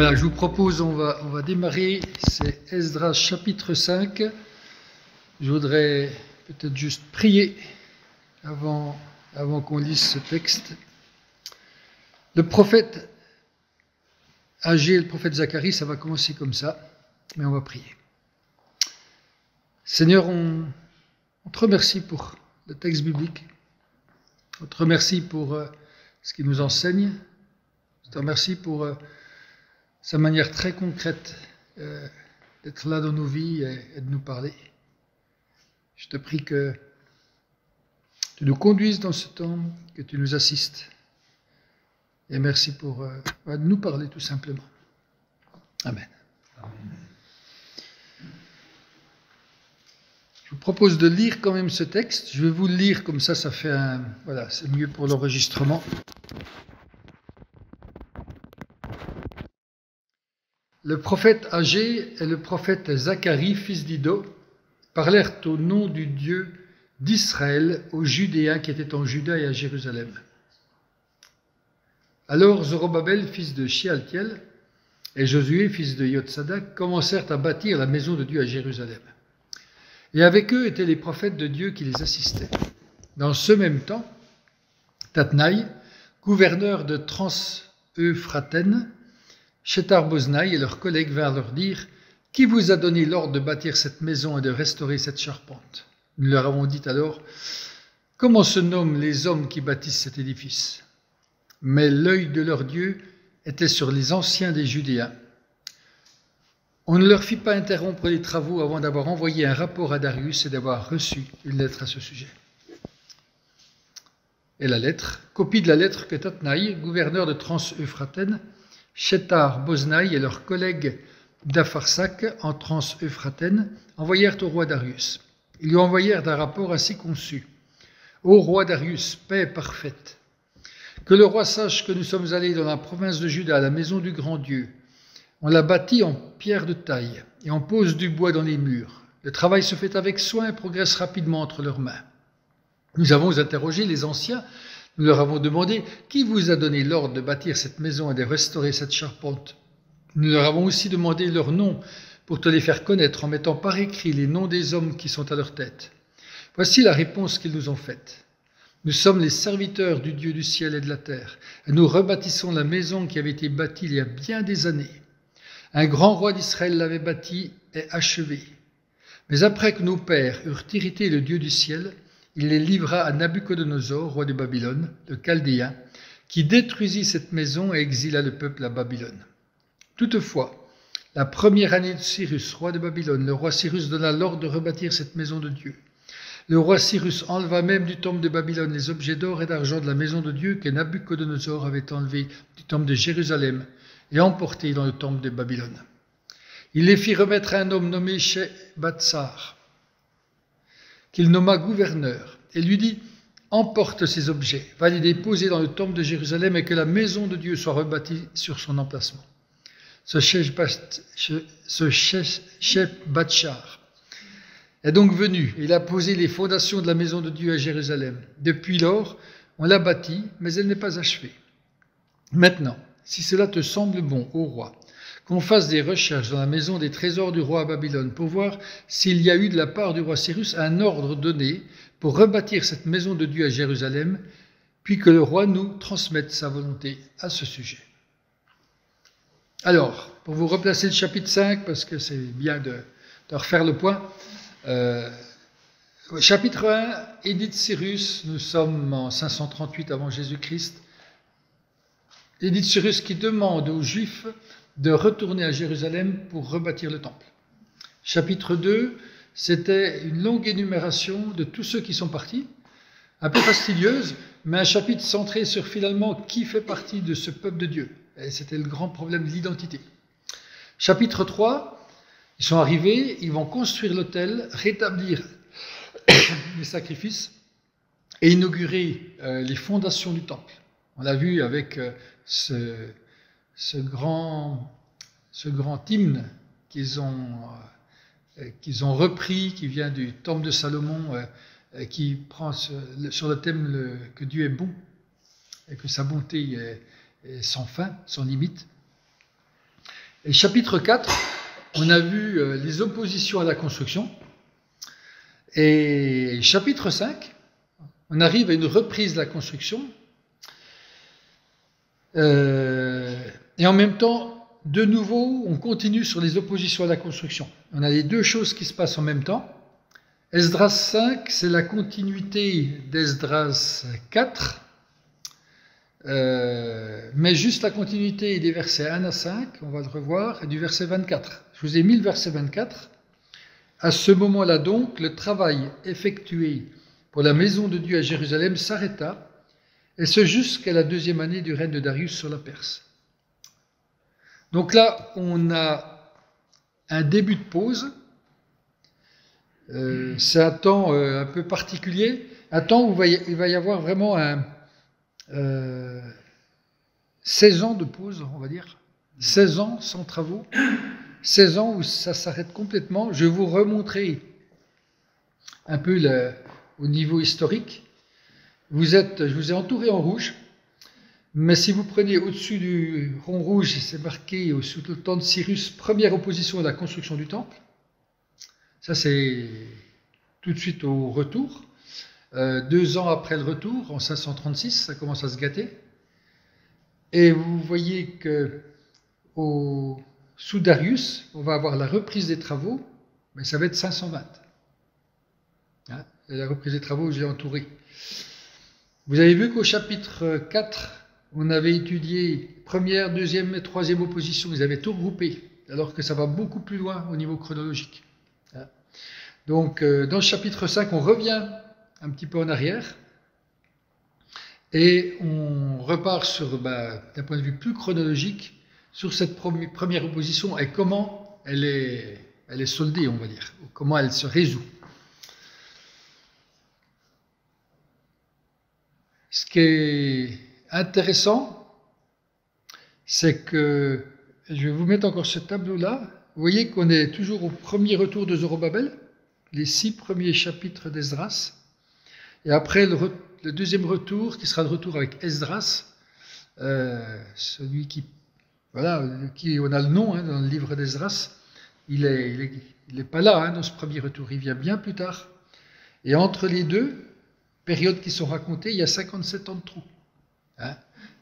Voilà, je vous propose, on va démarrer, c'est Esdras chapitre 5. Je voudrais peut-être juste prier avant qu'on lise ce texte. Le prophète Agé, le prophète Zacharie, ça va commencer comme ça, mais on va prier. Seigneur, on te remercie pour le texte biblique. On te remercie pour ce qu'il nous enseigne. Je te remercie pour sa manière très concrète d'être là dans nos vies et de nous parler. Je te prie que tu nous conduises dans ce temps, que tu nous assistes. Et merci pour nous parler tout simplement. Amen. Je vous propose de lire quand même ce texte. Je vais vous le lire comme ça fait voilà, c'est mieux pour l'enregistrement. Le prophète Agé et le prophète Zacharie, fils d'Iddo, parlèrent au nom du Dieu d'Israël aux Judéens qui étaient en Juda et à Jérusalem. Alors Zorobabel, fils de Shealtiel, et Josué, fils de Yotsadak, commencèrent à bâtir la maison de Dieu à Jérusalem. Et avec eux étaient les prophètes de Dieu qui les assistaient. Dans ce même temps, Tatnaï, gouverneur de Trans-Euphratène, Shethar-Boznaï et leurs collègues vinrent leur dire « Qui vous a donné l'ordre de bâtir cette maison et de restaurer cette charpente ?» Nous leur avons dit alors « Comment se nomment les hommes qui bâtissent cet édifice ?» Mais l'œil de leur Dieu était sur les anciens des Judéens. On ne leur fit pas interrompre les travaux avant d'avoir envoyé un rapport à Darius et d'avoir reçu une lettre à ce sujet. Et la lettre, copie de la lettre que Tatnaï, gouverneur de Trans-Euphratène, Shethar-Boznaï et leurs collègues d'Apharsac en Trans-Euphratène envoyèrent au roi Darius. Ils lui envoyèrent un rapport ainsi conçu. Ô roi Darius, paix parfaite. Que le roi sache que nous sommes allés dans la province de Juda, à la maison du grand Dieu. On l'a bâtie en pierre de taille et on pose du bois dans les murs. Le travail se fait avec soin et progresse rapidement entre leurs mains. Nous avons interrogé les anciens. Nous leur avons demandé « Qui vous a donné l'ordre de bâtir cette maison et de restaurer cette charpente ?» Nous leur avons aussi demandé leurs noms pour te les faire connaître en mettant par écrit les noms des hommes qui sont à leur tête. Voici la réponse qu'ils nous ont faite. Nous sommes les serviteurs du Dieu du ciel et de la terre, et nous rebâtissons la maison qui avait été bâtie il y a bien des années. Un grand roi d'Israël l'avait bâtie et achevée. Mais après que nos pères eurent irrité le Dieu du ciel, il les livra à Nabuchodonosor, roi de Babylone, le Chaldéen, qui détruisit cette maison et exila le peuple à Babylone. Toutefois, la première année de Cyrus, roi de Babylone, le roi Cyrus donna l'ordre de rebâtir cette maison de Dieu. Le roi Cyrus enleva même du temple de Babylone les objets d'or et d'argent de la maison de Dieu que Nabuchodonosor avait enlevés du temple de Jérusalem et emportés dans le temple de Babylone. Il les fit remettre à un homme nommé Shebatsar, qu'il nomma gouverneur, et lui dit « Emporte ces objets, va les déposer dans le temple de Jérusalem et que la maison de Dieu soit rebâtie sur son emplacement. » Ce Shebatsar est donc venu, et il a posé les fondations de la maison de Dieu à Jérusalem. Depuis lors, on l'a bâtie, mais elle n'est pas achevée. Maintenant, si cela te semble bon, ô roi, qu'on fasse des recherches dans la maison des trésors du roi à Babylone pour voir s'il y a eu de la part du roi Cyrus un ordre donné pour rebâtir cette maison de Dieu à Jérusalem, puis que le roi nous transmette sa volonté à ce sujet. Alors, pour vous replacer le chapitre 5, parce que c'est bien de refaire le point, chapitre 1, édit de Cyrus, nous sommes en 538 avant Jésus-Christ, édit de Cyrus qui demande aux Juifs de retourner à Jérusalem pour rebâtir le temple. Chapitre 2, c'était une longue énumération de tous ceux qui sont partis, un peu fastidieuse, mais un chapitre centré sur finalement qui fait partie de ce peuple de Dieu. Et c'était le grand problème de l'identité. Chapitre 3, ils sont arrivés, ils vont construire l'autel, rétablir les sacrifices et inaugurer les fondations du temple. On l'a vu avec ce grand hymne qu'ils ont repris, qui vient du temple de Salomon, qui prend sur le thème que Dieu est bon et que sa bonté est sans fin, sans limite. Et chapitre 4, on a vu les oppositions à la construction. Et chapitre 5, on arrive à une reprise de la construction. Et en même temps, de nouveau, on continue sur les oppositions à la construction. On a les deux choses qui se passent en même temps. Esdras 5, c'est la continuité d'Esdras 4, mais juste la continuité des versets 1 à 5, on va le revoir, et du verset 24. Je vous ai mis le verset 24. À ce moment-là donc, le travail effectué pour la maison de Dieu à Jérusalem s'arrêta, et ce jusqu'à la 2e année du règne de Darius sur la Perse. Donc là, on a un début de pause. C'est un temps un peu particulier, un temps où il va y avoir vraiment 16 ans de pause, on va dire, 16 ans sans travaux, 16 ans où ça s'arrête complètement. Je vais vous remontrer un peu au niveau historique. Je vous ai entouré en rouge, mais si vous prenez au-dessus du rond rouge, c'est marqué sous le temps de Cyrus, première opposition à la construction du temple. Ça, c'est tout de suite au retour. 2 ans après le retour, en 536, ça commence à se gâter. Et vous voyez que sous Darius, on va avoir la reprise des travaux, mais ça va être 520. Hein, et la reprise des travaux, j'ai entouré. Vous avez vu qu'au chapitre 4, on avait étudié première, deuxième et troisième opposition. Ils avaient tout regroupé, alors que ça va beaucoup plus loin au niveau chronologique. Donc, dans le chapitre 5, on revient un petit peu en arrière et on repart d'un point de vue plus chronologique sur cette première opposition et comment elle est soldée, on va dire, ou comment elle se résout. Ce qui est intéressant, c'est que, je vais vous mettre encore ce tableau-là, vous voyez qu'on est toujours au premier retour de Zorobabel, les 6 premiers chapitres d'Esdras, et après le deuxième retour, qui sera le retour avec Esdras, celui qui on a le nom dans le livre d'Esdras, il est pas là dans ce premier retour, il vient bien plus tard. Et entre les deux périodes qui sont racontées, il y a 57 ans de trou. À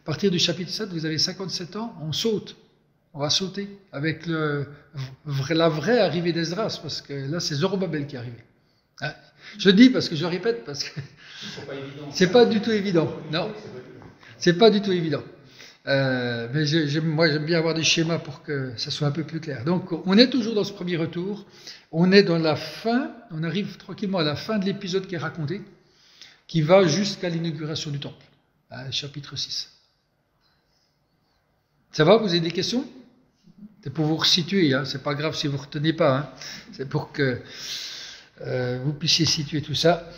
partir du chapitre 7, vous avez 57 ans, on va sauter avec la vraie arrivée d'Esdras, parce que là, c'est Zorobabel qui est arrivé. Je le dis parce que je le répète, parce que c'est pas du tout évident. Non, c'est pas du tout évident. Mais moi, j'aime bien avoir des schémas pour que ça soit un peu plus clair. Donc, on est toujours dans ce premier retour. On est dans la fin, on arrive tranquillement à la fin de l'épisode qui est raconté, qui va jusqu'à l'inauguration du temple, chapitre 6. Ça va, vous avez des questions? C'est pour vous resituer, c'est pas grave si vous ne retenez pas, c'est pour que vous puissiez situer tout ça.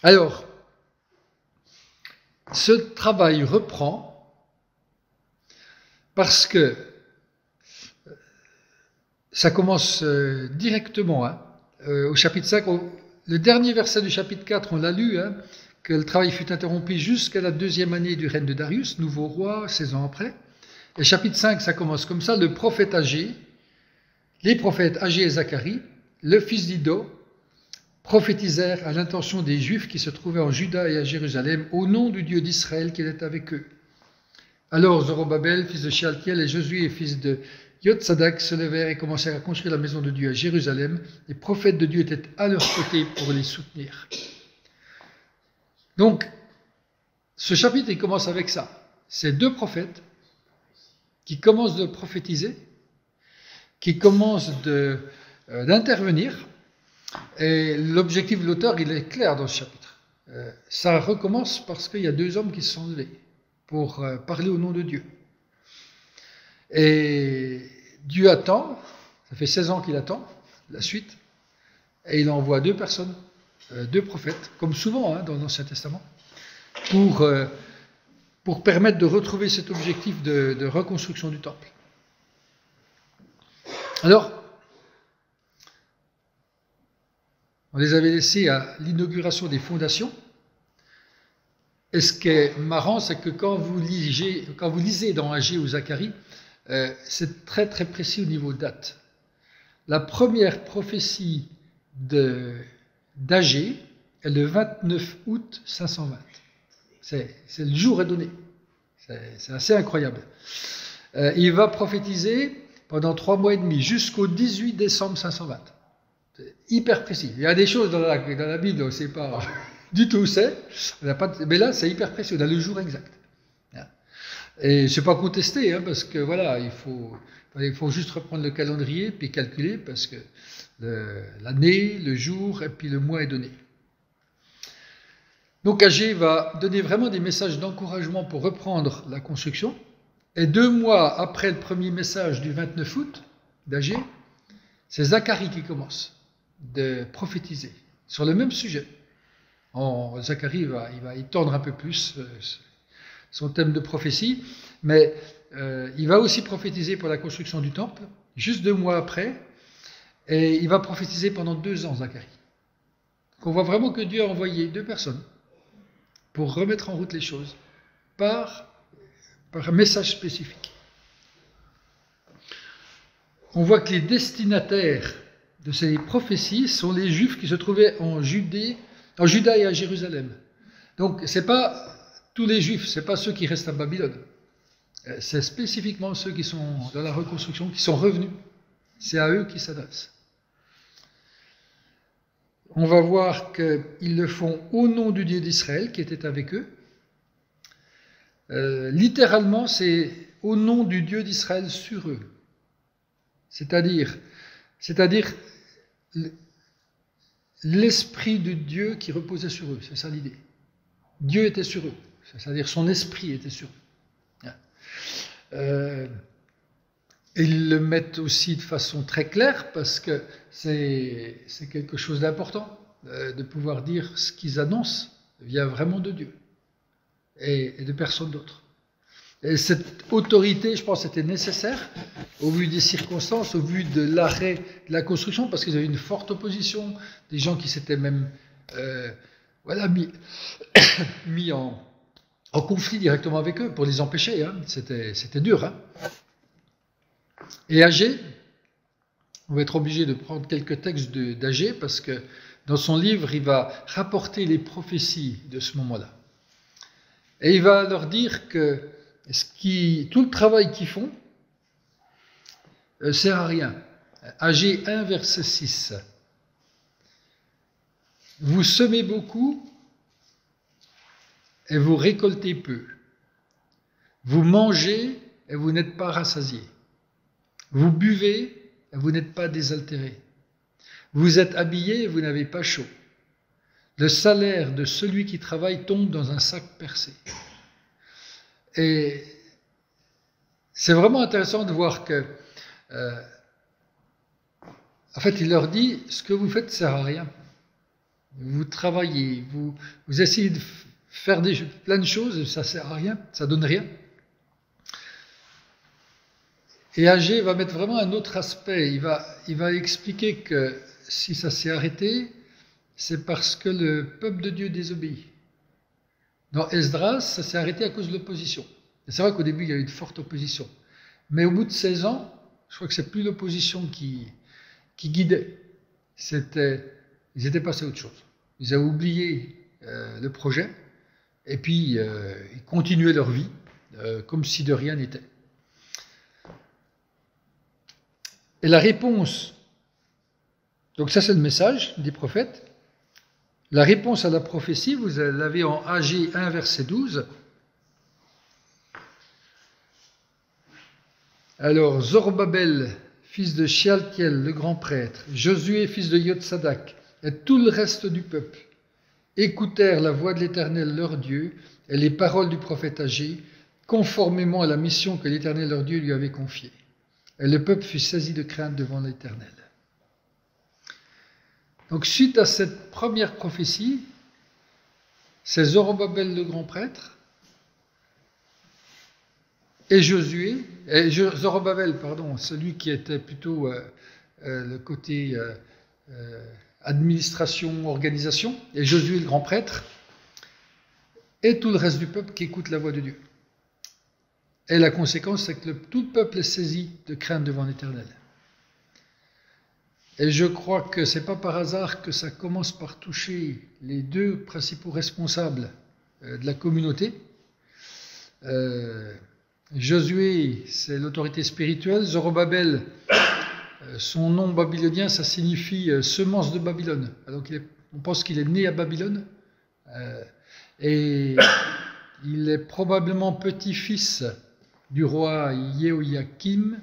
Alors, ce travail reprend parce que ça commence directement au chapitre 5. Le dernier verset du chapitre 4, on l'a lu, que le travail fut interrompu jusqu'à la 2e année du règne de Darius, nouveau roi, 16 ans après. Et chapitre 5, ça commence comme ça, les prophètes Agé et Zacharie, le fils d'Iddo, prophétisèrent à l'intention des Juifs qui se trouvaient en Juda et à Jérusalem, au nom du Dieu d'Israël qui était avec eux. Alors Zorobabel, fils de Shealtiel, et Josué, fils de Yotsadak, se levèrent et commencèrent à construire la maison de Dieu à Jérusalem. Les prophètes de Dieu étaient à leur côté pour les soutenir. Donc, ce chapitre, il commence avec ça. C'est 2 prophètes qui commencent de prophétiser, qui commencent d'intervenir. Et l'objectif de l'auteur, il est clair dans ce chapitre. Ça recommence parce qu'il y a 2 hommes qui se sont levés pour parler au nom de Dieu. Et Dieu attend, ça fait 16 ans qu'il attend la suite, et il envoie 2 personnes, 2 prophètes, comme souvent dans l'Ancien Testament, pour permettre de retrouver cet objectif de reconstruction du temple. Alors, on les avait laissés à l'inauguration des fondations. Et ce qui est marrant, c'est que quand vous lisez dans Agé ou Zacharie, c'est très très précis au niveau date. La première prophétie d'Agé est le 29 août 520. C'est le jour est donné. C'est assez incroyable. Il va prophétiser pendant 3 mois et demi, jusqu'au 18 décembre 520. C'est hyper précis. Il y a des choses dans la Bible, on ne sait pas du tout où c'est, mais là c'est hyper précis, on a le jour exact. Et je ne sais pas contester, hein, parce que voilà, il faut juste reprendre le calendrier puis calculer, parce que l'année, le jour et puis le mois est donné. Donc Agé va donner vraiment des messages d'encouragement pour reprendre la construction. Et 2 mois après le premier message du 29 août d'Agé, c'est Zacharie qui commence de prophétiser sur le même sujet. Zacharie va étendre un peu plus son thème de prophétie, mais il va aussi prophétiser pour la construction du temple, juste 2 mois après, et il va prophétiser pendant 2 ans, Zacharie. Donc on voit vraiment que Dieu a envoyé 2 personnes pour remettre en route les choses par un message spécifique. On voit que les destinataires de ces prophéties sont les Juifs qui se trouvaient en Juda et à Jérusalem. Donc, ce n'est pas tous les Juifs, ce n'est pas ceux qui restent à Babylone. C'est spécifiquement ceux qui sont dans la reconstruction, qui sont revenus. C'est à eux qu'ils s'adressent. On va voir qu'ils le font au nom du Dieu d'Israël qui était avec eux. Littéralement, c'est au nom du Dieu d'Israël sur eux. C'est-à-dire l'esprit de Dieu qui reposait sur eux, c'est ça l'idée. Dieu était sur eux, c'est-à-dire son esprit était sur eux. Ils le mettent aussi de façon très claire parce que c'est quelque chose d'important de pouvoir dire ce qu'ils annoncent vient vraiment de Dieu et de personne d'autre. Et cette autorité, je pense, était nécessaire au vu des circonstances, au vu de l'arrêt de la construction, parce qu'ils avaient une forte opposition, des gens qui s'étaient même mis en conflit directement avec eux pour les empêcher. Hein. C'était dur. Hein. Et Agé, on va être obligé de prendre quelques textes d'Agé, parce que dans son livre, il va rapporter les prophéties de ce moment-là. Et il va leur dire que tout le travail qu'ils font sert à rien. Agé 1, verset 6. Vous semez beaucoup et vous récoltez peu. Vous mangez et vous n'êtes pas rassasiés. Vous buvez et vous n'êtes pas désaltérés. Vous êtes habillés et vous n'avez pas chaud. Le salaire de celui qui travaille tombe dans un sac percé. Et c'est vraiment intéressant de voir que, en fait, il leur dit, ce que vous faites ne sert à rien. Vous travaillez, vous essayez de faire plein de choses, ça ne sert à rien, ça ne donne rien. Et Agé va mettre vraiment un autre aspect. Il va expliquer que si ça s'est arrêté, c'est parce que le peuple de Dieu désobéit. Dans Esdras, ça s'est arrêté à cause de l'opposition. C'est vrai qu'au début, il y a eu une forte opposition. Mais au bout de 16 ans, je crois que c'est plus l'opposition qui guidait. Ils étaient passés à autre chose. Ils avaient oublié le projet, et puis ils continuaient leur vie comme si de rien n'était. Et la réponse, donc ça c'est le message des prophètes, la réponse à la prophétie, vous l'avez en Agé 1, verset 12. Alors, Zorobabel, fils de Shealtiel, le grand prêtre, Josué, fils de Yotsadak, et tout le reste du peuple, écoutèrent la voix de l'Éternel leur Dieu et les paroles du prophète Agé, conformément à la mission que l'Éternel leur Dieu lui avait confiée. Et le peuple fut saisi de crainte devant l'Éternel. Donc, suite à cette première prophétie, c'est Zorobabel le grand prêtre et Zorobabel, celui qui était plutôt le côté administration, organisation, et Josué le grand prêtre, et tout le reste du peuple qui écoute la voix de Dieu. Et la conséquence, c'est que tout le peuple est saisi de crainte devant l'Éternel. Et je crois que ce n'est pas par hasard que ça commence par toucher les deux principaux responsables de la communauté. Josué, c'est l'autorité spirituelle. Zorobabel, son nom babylonien, ça signifie semence de Babylone. Alors on pense qu'il est né à Babylone. Et il est probablement petit-fils du roi Jéhoïakim.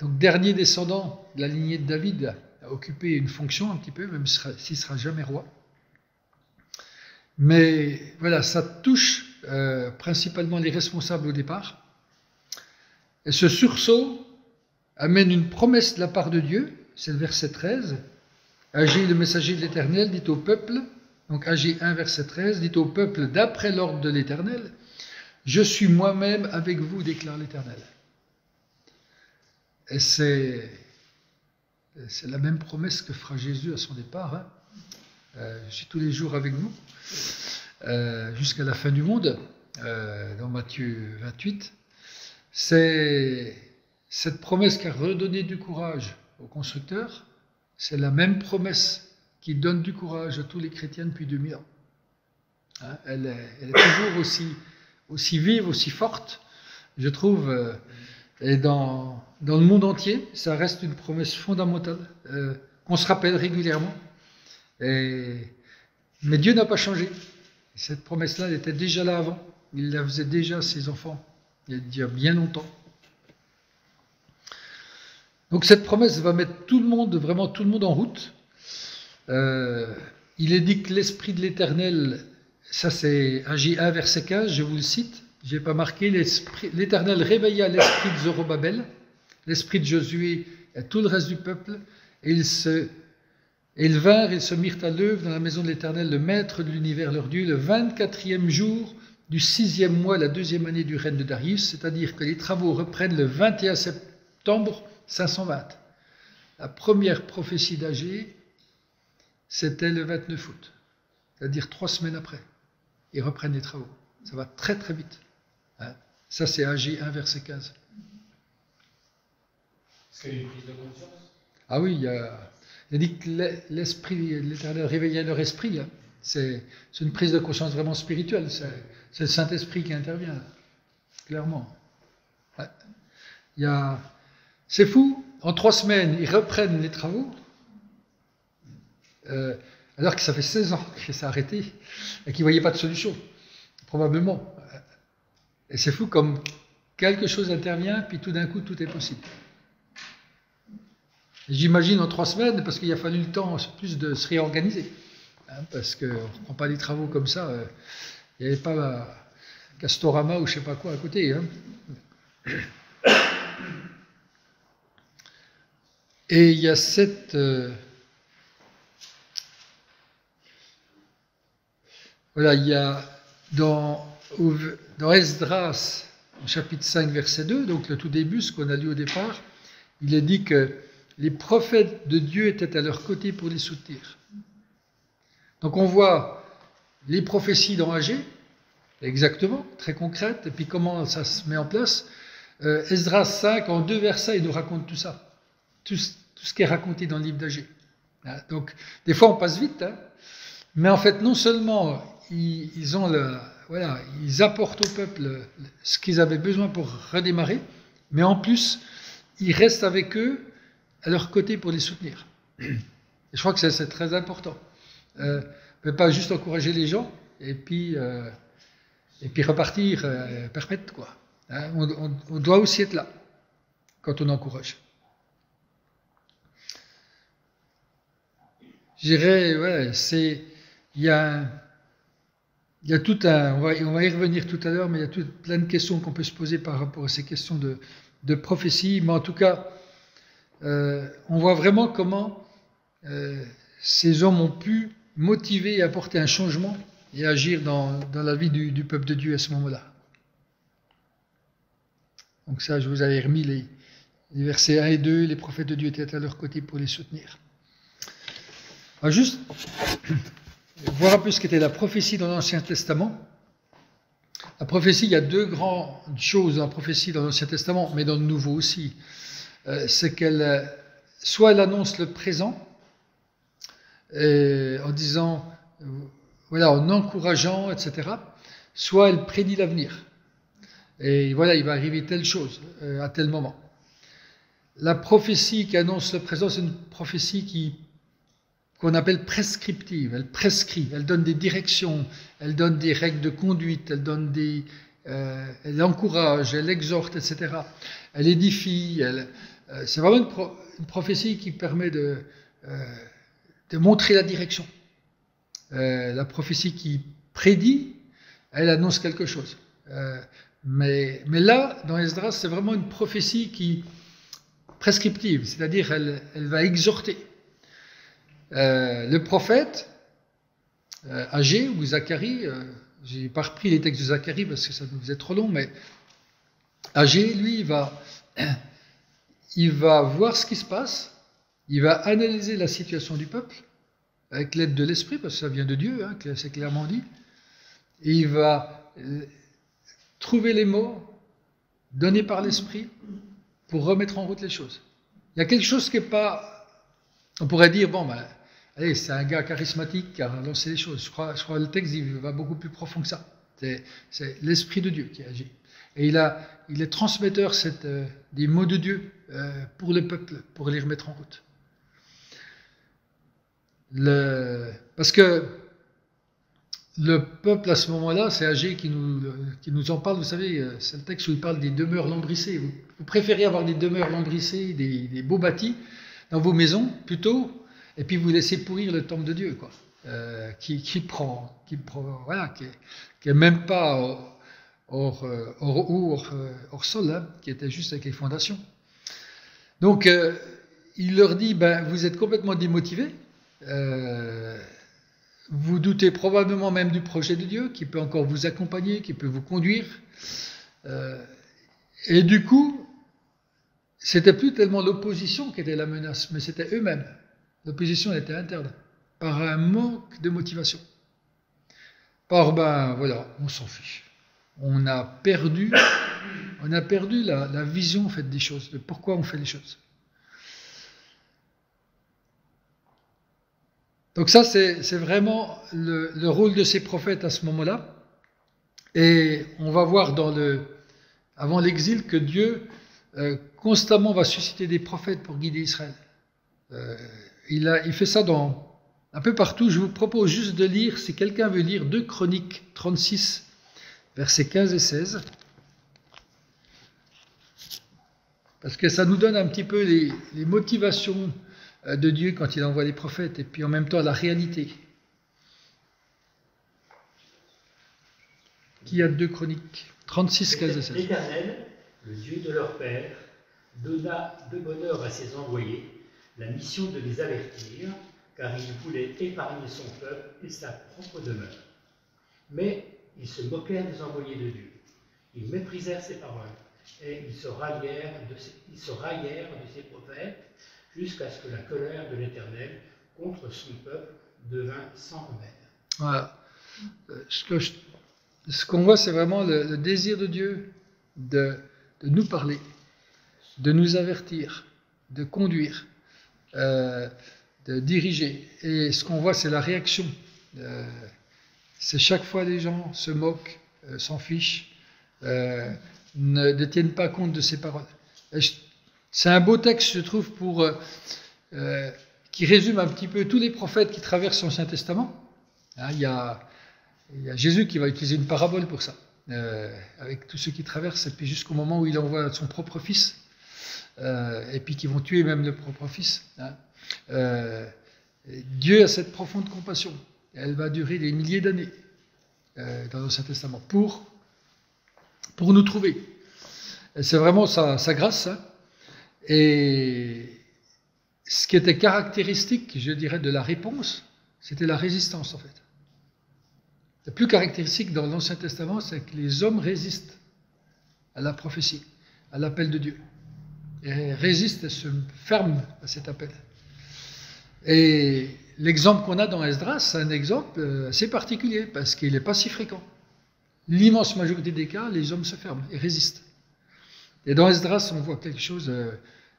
Donc dernier descendant de la lignée de David, a occupé une fonction un petit peu, même s'il ne sera jamais roi. Mais voilà, ça touche principalement les responsables au départ. Et ce sursaut amène une promesse de la part de Dieu, c'est le verset 13. Agis, le messager de l'Éternel, dit au peuple, donc Agis 1, verset 13, dit au peuple, d'après l'ordre de l'Éternel, je suis moi-même avec vous, déclare l'Éternel. Et c'est la même promesse que fera Jésus à son départ. Hein. Je suis tous les jours avec vous, jusqu'à la fin du monde, dans Matthieu 28. C'est cette promesse qui a redonné du courage aux constructeurs. C'est la même promesse qui donne du courage à tous les chrétiens depuis 2000 ans. Hein, elle est toujours aussi vive, aussi forte, je trouve. Et dans le monde entier, ça reste une promesse fondamentale qu'on se rappelle régulièrement. Mais Dieu n'a pas changé. Cette promesse-là, elle était déjà là avant. Il la faisait déjà à ses enfants, il y a bien longtemps. Donc cette promesse va mettre tout le monde, vraiment tout le monde en route. Il est dit que l'Esprit de l'Éternel, ça c'est Agis 1, verset 15, je vous le cite. Je n'ai pas marqué, l'Éternel réveilla l'esprit de Zorobabel, l'esprit de Josué et tout le reste du peuple, et ils vinrent, ils se mirent à l'œuvre dans la maison de l'Éternel, le maître de l'univers, leur Dieu, le 24e jour du 6e mois, la 2e année du règne de Darius, c'est-à-dire que les travaux reprennent le 21 septembre 520. La première prophétie d'Agé, c'était le 29 août, c'est-à-dire 3 semaines après. Ils reprennent les travaux. Ça va très très vite. Ça, c'est Agé 1, verset 15. Est-ce qu'il y a une prise de conscience? Ah oui, il a dit que l'Esprit, l'Éternel réveillait leur esprit. Hein. C'est une prise de conscience vraiment spirituelle. C'est le Saint-Esprit qui intervient, clairement. Ouais. C'est fou, en 3 semaines, ils reprennent les travaux, alors que ça fait 16 ans que ça a arrêté et qu'ils ne voyaient pas de solution, probablement. Et c'est fou comme quelque chose intervient, puis tout d'un coup, tout est possible. J'imagine en 3 semaines, parce qu'il a fallu le temps plus de se réorganiser. Hein, parce qu'on ne reprend pas des travaux comme ça. Il n'y avait pas Castorama ou je ne sais pas quoi à côté. Hein. Et il y a cette... voilà, il y a dans Esdras, chapitre 5, verset 2, donc le tout début, ce qu'on a lu au départ, il est dit que les prophètes de Dieu étaient à leur côté pour les soutenir. Donc on voit les prophéties dans Agé, exactement, très concrètes, et puis comment ça se met en place. Esdras 5, en 2 versets, il nous raconte tout ça, tout ce qui est raconté dans le livre d'Agé. Donc des fois on passe vite, hein, mais en fait non seulement ils apportent au peuple ce qu'ils avaient besoin pour redémarrer, mais en plus ils restent avec eux à leur côté pour les soutenir. Et je crois que c'est très important. Ne pas juste encourager les gens et puis repartir perpète, quoi. Hein, on doit aussi être là quand on encourage. Je dirais, ouais, il y a tout on va y revenir tout à l'heure, mais il y a plein de questions qu'on peut se poser par rapport à ces questions de prophétie. Mais en tout cas, on voit vraiment comment ces hommes ont pu motiver et apporter un changement et agir dans la vie du peuple de Dieu à ce moment-là. Donc ça, je vous avais remis les versets 1 et 2, les prophètes de Dieu étaient à leur côté pour les soutenir. Alors juste voir un peu ce qu'était la prophétie dans l'Ancien Testament. La prophétie, il y a deux grandes choses dans la prophétie dans l'Ancien Testament, mais dans le Nouveau aussi. C'est qu'elle, soit elle annonce le présent, en disant, voilà, en encourageant, etc., soit elle prédit l'avenir. Et voilà, il va arriver telle chose à tel moment. La prophétie qui annonce le présent, c'est une prophétie qu'on appelle prescriptive. Elle prescrit, elle donne des directions, elle donne des règles de conduite, elle encourage, elle exhorte, etc. Elle édifie. C'est vraiment une prophétie qui permet de montrer la direction. La prophétie qui prédit, elle annonce quelque chose. Mais là, dans Esdras, c'est vraiment une prophétie prescriptive, c'est-à-dire elle va exhorter. Le prophète, Agé ou Zacharie, j'ai pas repris les textes de Zacharie parce que ça nous faisait trop long, mais Agé, lui, il va voir ce qui se passe, il va analyser la situation du peuple avec l'aide de l'Esprit, parce que ça vient de Dieu, hein, c'est clairement dit, et il va trouver les mots donnés par l'Esprit pour remettre en route les choses. Il y a quelque chose qui n'est pas... On pourrait dire, bon, ben, allez, c'est un gars charismatique qui a lancé les choses. Je crois que le texte il va beaucoup plus profond que ça. C'est l'Esprit de Dieu qui agit. Et il est transmetteur des mots de Dieu pour le peuple, pour les remettre en route. Parce que le peuple, à ce moment-là, c'est Agé qui nous en parle. Vous savez, c'est le texte où il parle des demeures lambrissées. Vous préférez avoir des demeures lambrissées, des beaux bâtis dans vos maisons, plutôt, et puis vous laissez pourrir le temple de Dieu, quoi. Qui est même pas hors sol, hein, qui était juste avec les fondations. Donc, il leur dit, vous êtes complètement démotivés, vous doutez probablement même du projet de Dieu, qui peut encore vous accompagner, qui peut vous conduire. Et du coup, c'était plus tellement l'opposition qui était la menace, mais c'était eux-mêmes. L'opposition était interne, par un manque de motivation. Voilà, on s'en fiche. On a perdu la vision en fait, des choses, de pourquoi on fait les choses. Donc ça, c'est vraiment le rôle de ces prophètes à ce moment-là. Et on va voir avant l'exil que Dieu constamment va susciter des prophètes pour guider Israël. Il fait ça un peu partout. Je vous propose juste de lire, si quelqu'un veut lire 2 Chroniques 36, versets 15 et 16. Parce que ça nous donne un petit peu les motivations de Dieu quand il envoie les prophètes, et puis en même temps la réalité. Qui a 2 Chroniques 36, 15 et 16. L'Éternel, le Dieu de leur père, donna de bonheur à ses envoyés la mission de les avertir, car il voulait épargner son peuple et sa propre demeure. Mais ils se moquèrent des envoyés de Dieu. Ils méprisèrent ses paroles, et ils se raillèrent de ses prophètes, jusqu'à ce que la colère de l'Éternel contre son peuple devint sans remède. Voilà. Ce qu'on voit, c'est vraiment le désir de Dieu de nous parler, de nous avertir, de conduire, de diriger. Et ce qu'on voit, c'est la réaction. C'est chaque fois les gens se moquent, s'en fichent, ne tiennent pas compte de ces paroles. C'est un beau texte, je trouve, qui résume un petit peu tous les prophètes qui traversent l'Ancien Testament. Hein, il y a Jésus qui va utiliser une parabole pour ça, avec tous ceux qui traversent, et puis jusqu'au moment où il envoie son propre fils, et puis qui vont tuer même le propre fils. Hein. Dieu a cette profonde compassion. Elle va durer des milliers d'années dans l'Ancien Testament pour nous trouver. Et c'est vraiment sa grâce. Hein. Et ce qui était caractéristique, je dirais, de la réponse, c'était la résistance, en fait. Le plus caractéristique dans l'Ancien Testament, c'est que les hommes résistent à la prophétie, à l'appel de Dieu. Et résistent et se ferment à cet appel. Et l'exemple qu'on a dans Esdras, c'est un exemple assez particulier, parce qu'il n'est pas si fréquent. L'immense majorité des cas, les hommes se ferment et résistent. Et dans Esdras, on voit quelque chose,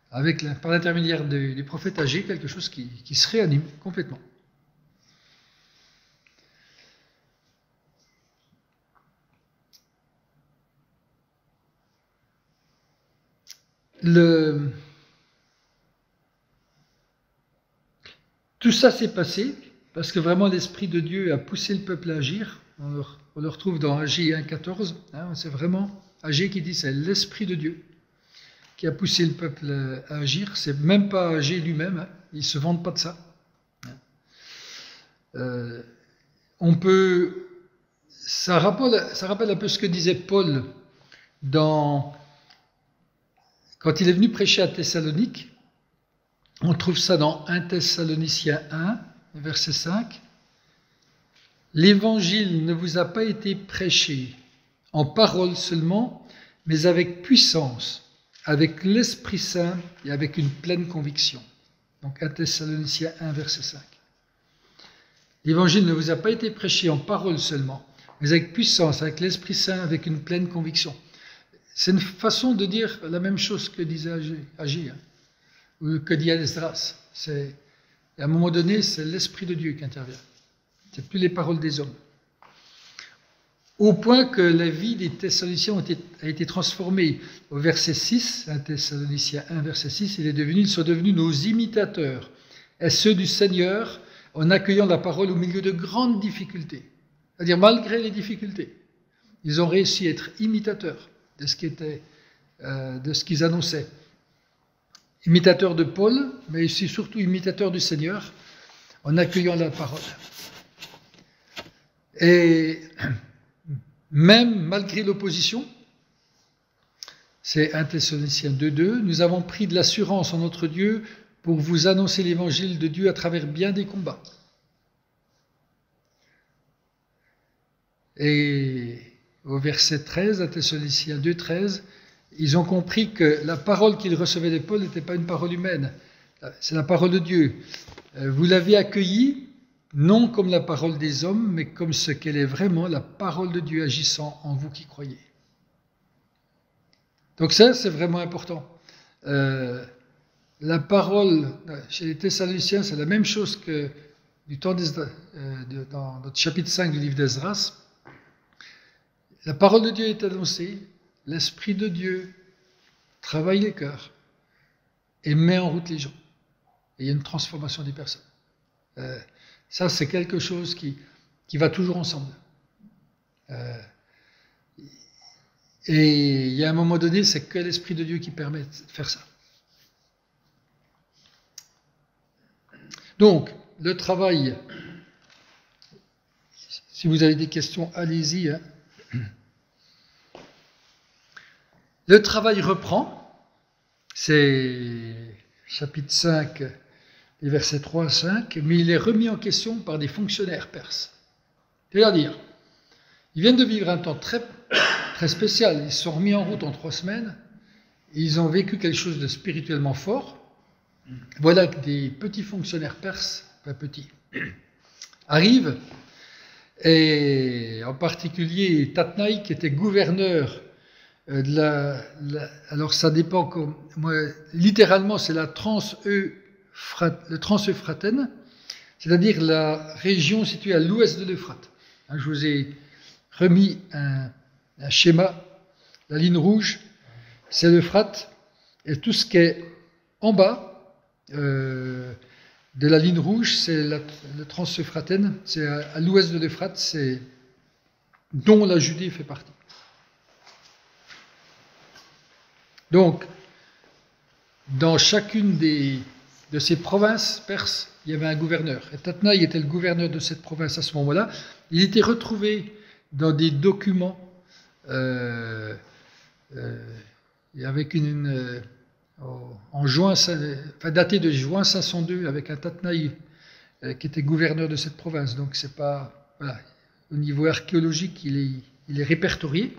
par l'intermédiaire du prophète Agé, quelque chose qui se réanime complètement. Tout ça s'est passé parce que vraiment l'Esprit de Dieu a poussé le peuple à agir. On le retrouve dans Agé 1,14. C'est vraiment Agé qui dit c'est l'Esprit de Dieu qui a poussé le peuple à agir. C'est même pas Agé lui-même. Il ne se vante pas de ça. Ça rappelle un peu ce que disait Paul quand il est venu prêcher à Thessalonique. On trouve ça dans 1 Thessaloniciens 1, verset 5. L'évangile ne vous a pas été prêché en parole seulement, mais avec puissance, avec l'Esprit Saint et avec une pleine conviction. Donc 1 Thessaloniciens 1, verset 5. L'évangile ne vous a pas été prêché en parole seulement, mais avec puissance, avec l'Esprit Saint, avec une pleine conviction. C'est une façon de dire la même chose que disait Agé, ou que dit Esdras. À un moment donné, c'est l'Esprit de Dieu qui intervient. Ce n'est plus les paroles des hommes. Au point que la vie des Thessaloniciens a été transformée. Au verset 6, 1 Thessaloniciens 1, verset 6, ils sont devenus nos imitateurs, et ceux du Seigneur, en accueillant la parole au milieu de grandes difficultés. C'est-à-dire, malgré les difficultés, ils ont réussi à être imitateurs de ce qu'ils annonçaient. Imitateurs de Paul, mais aussi surtout imitateurs du Seigneur, en accueillant la parole. Et même malgré l'opposition, c'est 1 Thessaloniciens 2,2, nous avons pris de l'assurance en notre Dieu pour vous annoncer l'évangile de Dieu à travers bien des combats. Et au verset 13, 1 Thessaloniciens 2,13, ils ont compris que la parole qu'ils recevaient de Paul n'était pas une parole humaine, c'est la parole de Dieu. Vous l'avez accueillie, non comme la parole des hommes, mais comme ce qu'elle est vraiment, la parole de Dieu agissant en vous qui croyez. Donc ça, c'est vraiment important. La parole, chez les Thessaloniciens, c'est la même chose que du temps dans notre chapitre 5 du livre d'Esdras. La parole de Dieu est annoncée, l'Esprit de Dieu travaille les cœurs et met en route les gens. Et il y a une transformation des personnes. Ça, c'est quelque chose qui va toujours ensemble. Et il y a un moment donné, c'est que l'Esprit de Dieu qui permet de faire ça. Donc, le travail, si vous avez des questions, allez-y. Le travail reprend, c'est chapitre 5, les versets 3 à 5, mais il est remis en question par des fonctionnaires perses. C'est-à-dire, ils viennent de vivre un temps très, très spécial, ils se sont remis en route en 3 semaines, et ils ont vécu quelque chose de spirituellement fort. Voilà que des petits fonctionnaires perses, pas petits, arrivent, et en particulier Tatnaï, qui était gouverneur alors ça dépend, littéralement c'est le Trans-Euphatène, c'est-à-dire la région située à l'ouest de l'Euphrate. Je vous ai remis un schéma, la ligne rouge, c'est l'Euphrate, et tout ce qui est en bas de la ligne rouge, c'est le Trans-Euphatène, c'est à l'ouest de l'Euphrate, dont la Judée fait partie. Donc, dans chacune de ces provinces perses, il y avait un gouverneur. Et Tatnaï était le gouverneur de cette province à ce moment-là. Il était retrouvé dans des documents avec daté de juin 502, avec un Tatnaï qui était gouverneur de cette province. Donc, c'est pas, voilà, au niveau archéologique, il est répertorié.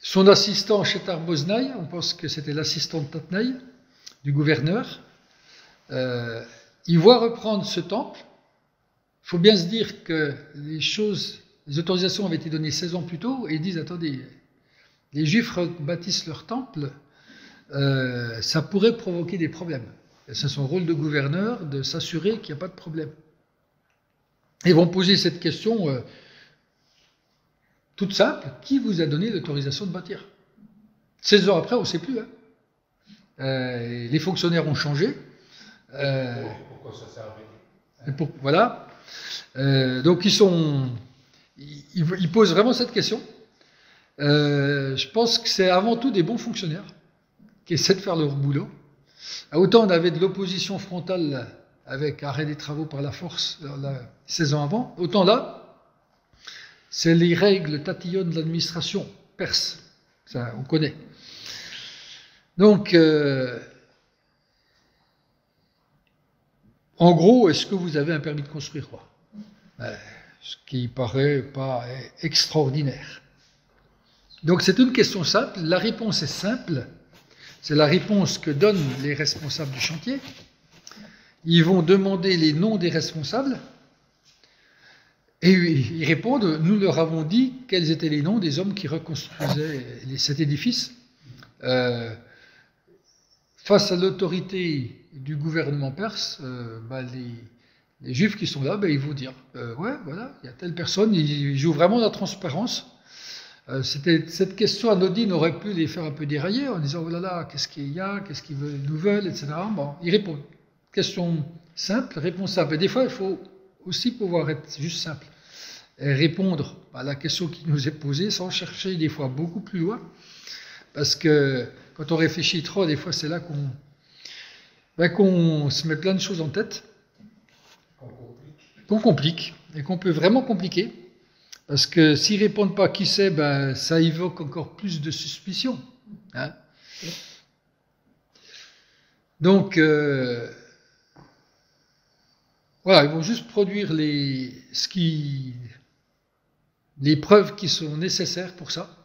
Son assistant, Shetar Boznaï, on pense que c'était l'assistant de Tatnaï. du gouverneur. Il voit reprendre ce temple. Il faut bien se dire que les autorisations avaient été données 16 ans plus tôt, et ils disent, attendez, les Juifs rebâtissent leur temple, ça pourrait provoquer des problèmes. Et c'est son rôle de gouverneur de s'assurer qu'il n'y a pas de problème. Ils vont poser cette question toute simple, qui vous a donné l'autorisation de bâtir? 16 ans après, on ne sait plus. Les fonctionnaires ont changé. Pourquoi ça s'est arrêté? Voilà. Donc ils posent vraiment cette question. Je pense que c'est avant tout des bons fonctionnaires qui essaient de faire leur boulot. Autant on avait de l'opposition frontale avec arrêt des travaux par la force 16 ans avant, autant là, c'est les règles tatillonnes de l'administration perse. Ça, on connaît. Donc, en gros, est-ce que vous avez un permis de construire, quoi? Ce qui paraît pas extraordinaire. Donc, c'est une question simple. La réponse est simple. C'est la réponse que donnent les responsables du chantier. Ils vont demander les noms des responsables et ils répondent, nous leur avons dit quels étaient les noms des hommes qui reconstruisaient cet édifice. Face à l'autorité du gouvernement perse, les Juifs qui sont là, ils vont dire, ouais, voilà, il y a telle personne, ils jouent vraiment la transparence. Cette question anodine aurait pu les faire un peu dérailler en disant, oh là là, qu'est-ce qu'il y a, qu'est-ce qu'ils nous veulent, etc. Bon, ils répondent. Question simple, réponse simple. Et des fois, il faut aussi pouvoir être juste simple et répondre à la question qui nous est posée sans chercher des fois beaucoup plus loin. Parce que quand on réfléchit trop, des fois, c'est là qu'on se met plein de choses en tête, qu'on complique, et qu'on peut vraiment compliquer. Parce que s'ils ne répondent pas qui c'est, ça évoque encore plus de suspicion. Hein. Donc, voilà, ils vont juste produire les preuves qui sont nécessaires pour ça.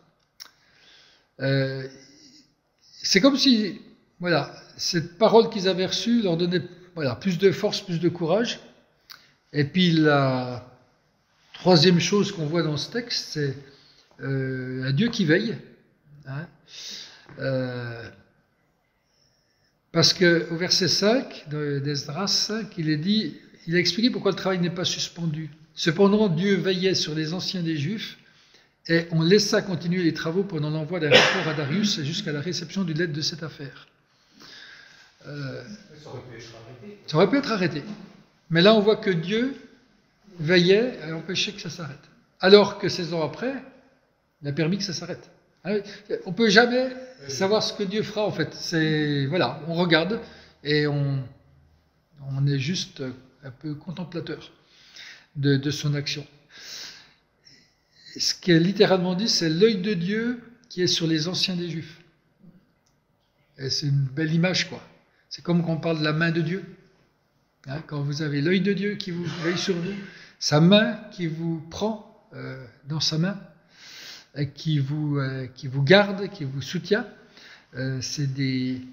C'est comme si, voilà, cette parole qu'ils avaient reçue leur donnait plus de force, plus de courage. Et puis la troisième chose qu'on voit dans ce texte, c'est un Dieu qui veille. Hein, parce qu'au verset 5 d'Esdras 5, il a expliqué pourquoi le travail n'est pas suspendu. Cependant, Dieu veillait sur les anciens des Juifs et on laissa continuer les travaux pendant l'envoi d'un rapport à Darius jusqu'à la réception d'une lettre de cette affaire. Ça aurait pu être arrêté. Mais là, on voit que Dieu veillait à empêcher que ça s'arrête. Alors que 16 ans après, il a permis que ça s'arrête. On ne peut jamais savoir ce que Dieu fera, en fait. Voilà, on regarde et on est juste un peu contemplateur de son action. Ce qui est littéralement dit, c'est l'œil de Dieu qui est sur les anciens des Juifs. Et c'est une belle image, quoi. C'est comme quand on parle de la main de Dieu. Hein, quand vous avez l'œil de Dieu qui vous veille sur vous, sa main qui vous prend dans sa main, et qui vous garde, qui vous soutient, c'est des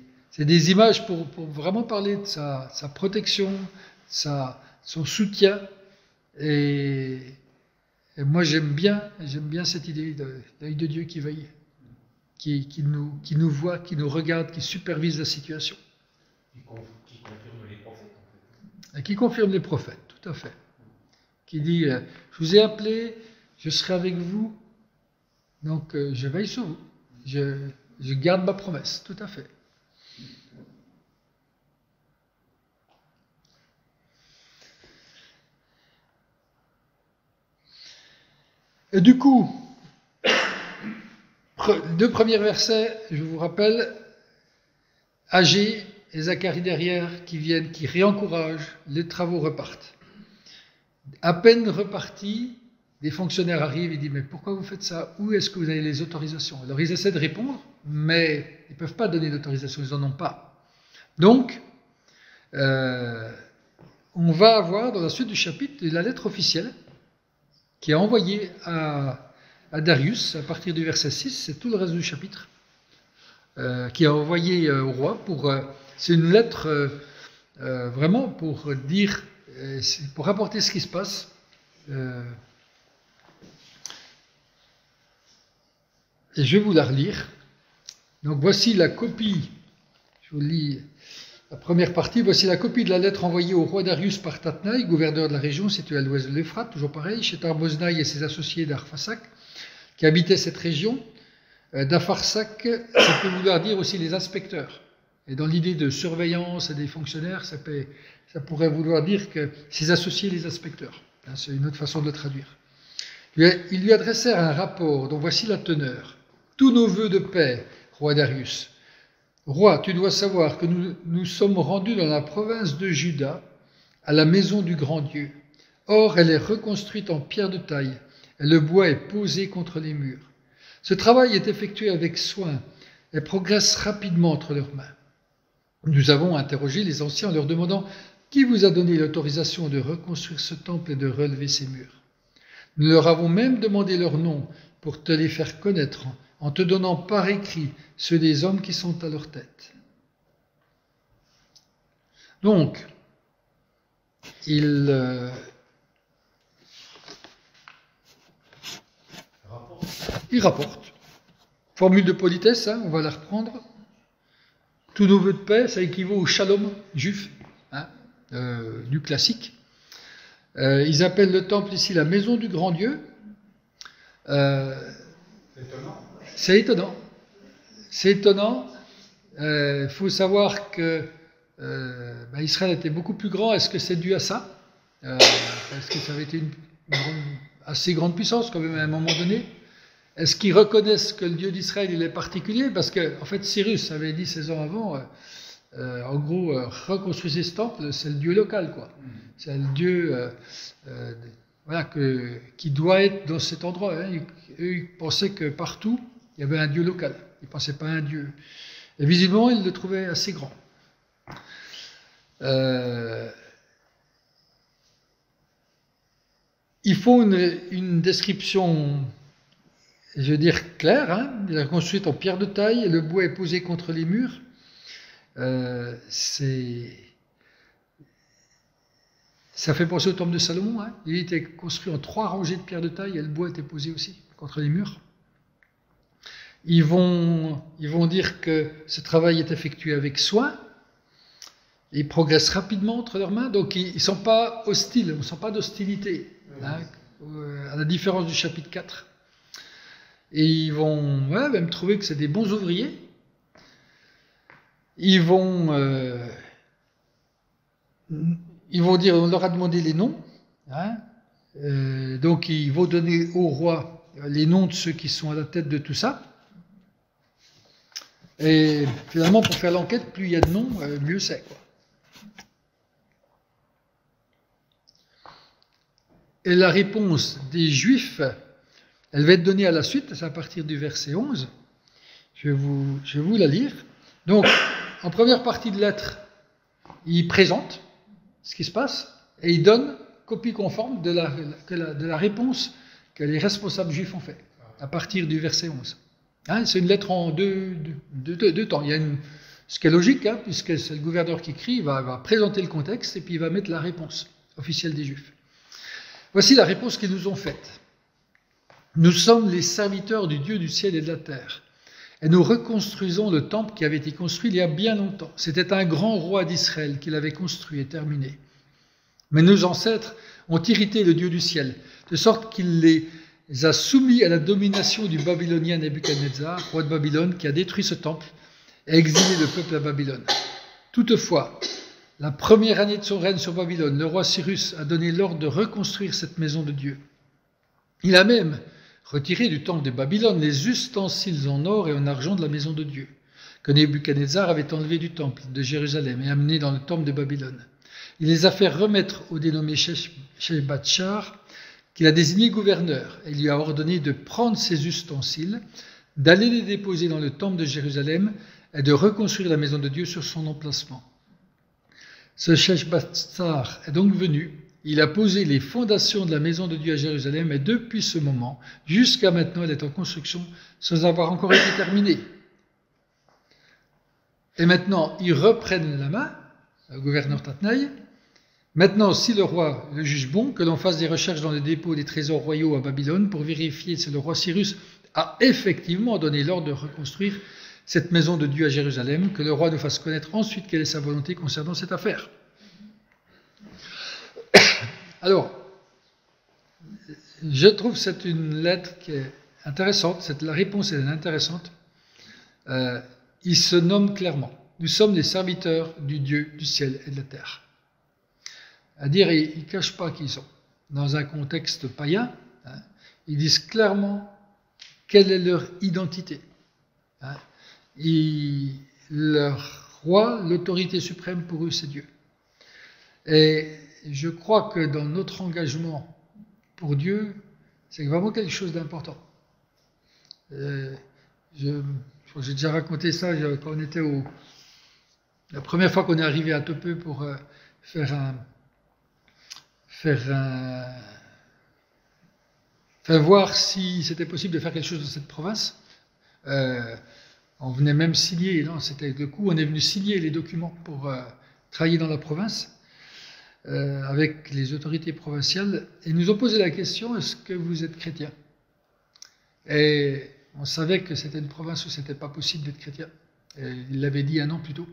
images pour vraiment parler de sa protection, son soutien. Et moi, j'aime bien cette idée de l'œil de Dieu qui veille, qui nous voit, qui nous regarde, qui supervise la situation. Qui confirme les prophètes, en fait. Et qui confirme les prophètes, tout à fait. Qui dit, je vous ai appelé, je serai avec vous, donc je veille sur vous. Je garde ma promesse, tout à fait. Et du coup, deux premiers versets, je vous rappelle, Agé et Zacharie derrière qui viennent, qui réencouragent, les travaux repartent. À peine repartis, des fonctionnaires arrivent et disent « Mais pourquoi vous faites ça? Où est-ce que vous avez les autorisations ?» Alors ils essaient de répondre, mais ils ne peuvent pas donner d'autorisation, ils n'en ont pas. Donc, on va avoir dans la suite du chapitre la lettre officielle qui est envoyée à Darius à partir du verset 6, c'est tout le reste du chapitre, qui est envoyé au roi pour c'est une lettre vraiment pour dire, pour rapporter ce qui se passe. Et je vais vous la relire. Donc voici la copie, je vous lis la première partie, voici la copie de la lettre envoyée au roi Darius par Tatnaï, gouverneur de la région située à l'ouest de l'Euphrate, toujours pareil, Shethar-Boznaï et ses associés d'Arphasac, qui habitaient cette région. D'Apharsac, ça peut vouloir dire aussi les inspecteurs. Et dans l'idée de surveillance des fonctionnaires, ça pourrait vouloir dire que ses associés, les inspecteurs. C'est une autre façon de le traduire. Ils lui adressèrent un rapport dont voici la teneur. Tous nos vœux de paix, roi Darius. Roi, tu dois savoir que nous sommes rendus dans la province de Juda, à la maison du grand Dieu. Or, elle est reconstruite en pierre de taille, et le bois est posé contre les murs. Ce travail est effectué avec soin et progresse rapidement entre leurs mains. Nous avons interrogé les anciens en leur demandant qui vous a donné l'autorisation de reconstruire ce temple et de relever ces murs. Nous leur avons même demandé leurs noms pour te les faire connaître en te donnant par écrit ceux des hommes qui sont à leur tête. Donc, il rapporte. Formule de politesse, hein, on va la reprendre. Tous nos vœux de paix, ça équivaut au shalom juif, hein, du classique. Ils appellent le temple ici la maison du grand Dieu. C'est étonnant. C'est étonnant. Il faut savoir que Israël était beaucoup plus grand. Est-ce que c'est dû à ça? Est-ce que ça avait été une assez grande puissance quand même à un moment donné? Est-ce qu'ils reconnaissent que le Dieu d'Israël il est particulier? Parce que en fait Cyrus avait dit 16 ans avant, en gros, reconstruisez ce temple, c'est le Dieu local, quoi. C'est le Dieu voilà, qui doit être dans cet endroit. Hein. Eux, ils pensaient que partout, il y avait un Dieu local. Ils ne pensaient pas à un Dieu. Et visiblement, ils le trouvaient assez grand. Il faut une description, je veux dire, claire. Hein. Il est construite en pierre de taille et le bois est posé contre les murs. Ça fait penser au temple de Salomon. Hein. Il était construit en 3 rangées de pierre de taille et le bois était posé aussi contre les murs. Ils vont dire que ce travail est effectué avec soin. Ils progressent rapidement entre leurs mains, donc ils ne sont pas hostiles, on ne sent pas d'hostilité, hein, à la différence du chapitre 4. Et ils vont même trouver que c'est des bons ouvriers. Ils vont dire, on leur a demandé les noms, hein, donc ils vont donner au roi les noms de ceux qui sont à la tête de tout ça. Et finalement, pour faire l'enquête, plus il y a de noms, mieux c'est, quoi. Et la réponse des Juifs, elle va être donnée à la suite, c'est à partir du verset 11. Je vais vous la lire. Donc, en première partie de lettre, il présente ce qui se passe et il donne copie conforme de la réponse que les responsables juifs ont fait, à partir du verset 11. Hein, c'est une lettre en deux temps. Il y a ce qui est logique, hein, puisque c'est le gouverneur qui écrit, il va présenter le contexte et puis il va mettre la réponse officielle des Juifs. Voici la réponse qu'ils nous ont faite. Nous sommes les serviteurs du Dieu du ciel et de la terre, et nous reconstruisons le temple qui avait été construit il y a bien longtemps. C'était un grand roi d'Israël qui l'avait construit et terminé. Mais nos ancêtres ont irrité le Dieu du ciel, de sorte qu'il les a soumis à la domination du Babylonien Nebuchadnezzar, roi de Babylone, qui a détruit ce temple et exilé le peuple à Babylone. Toutefois, la première année de son règne sur Babylone, le roi Cyrus a donné l'ordre de reconstruire cette maison de Dieu. Il a même retiré du temple de Babylone les ustensiles en or et en argent de la maison de Dieu, que Nebuchadnezzar avait enlevés du temple de Jérusalem et amenés dans le temple de Babylone. Il les a fait remettre au dénommé Sheshbattshar, qu'il a désigné gouverneur, et lui a ordonné de prendre ces ustensiles, d'aller les déposer dans le temple de Jérusalem et de reconstruire la maison de Dieu sur son emplacement. Ce Sheshbattshar est donc venu, il a posé les fondations de la maison de Dieu à Jérusalem, et depuis ce moment, jusqu'à maintenant, elle est en construction sans avoir encore été terminée. Et maintenant, ils reprennent la main, le gouverneur Tatnaï. Maintenant, si le roi le juge bon, que l'on fasse des recherches dans les dépôts des trésors royaux à Babylone pour vérifier si le roi Cyrus a effectivement donné l'ordre de reconstruire cette maison de Dieu à Jérusalem, que le roi nous fasse connaître ensuite quelle est sa volonté concernant cette affaire. Alors, je trouve que c'est une lettre qui est intéressante, la réponse est intéressante. Il se nomme clairement. Nous sommes les serviteurs du Dieu du ciel et de la terre. C'est-à-dire, ils ne cachent pas qui ils sont. Dans un contexte païen, ils disent clairement quelle est leur identité. Leur roi, l'autorité suprême pour eux, c'est Dieu. Et je crois que dans notre engagement pour Dieu, c'est vraiment quelque chose d'important. J'ai déjà raconté ça quand on était la première fois qu'on est arrivé à Topeu pour faire voir si c'était possible de faire quelque chose dans cette province. On venait même signer, non, c'était le coup, on est venu signer les documents pour travailler dans la province avec les autorités provinciales et nous ont posé la question, est-ce que vous êtes chrétien? Et on savait que c'était une province où c'était pas possible d'être chrétien. Et ils l'avaient dit 1 an plus tôt.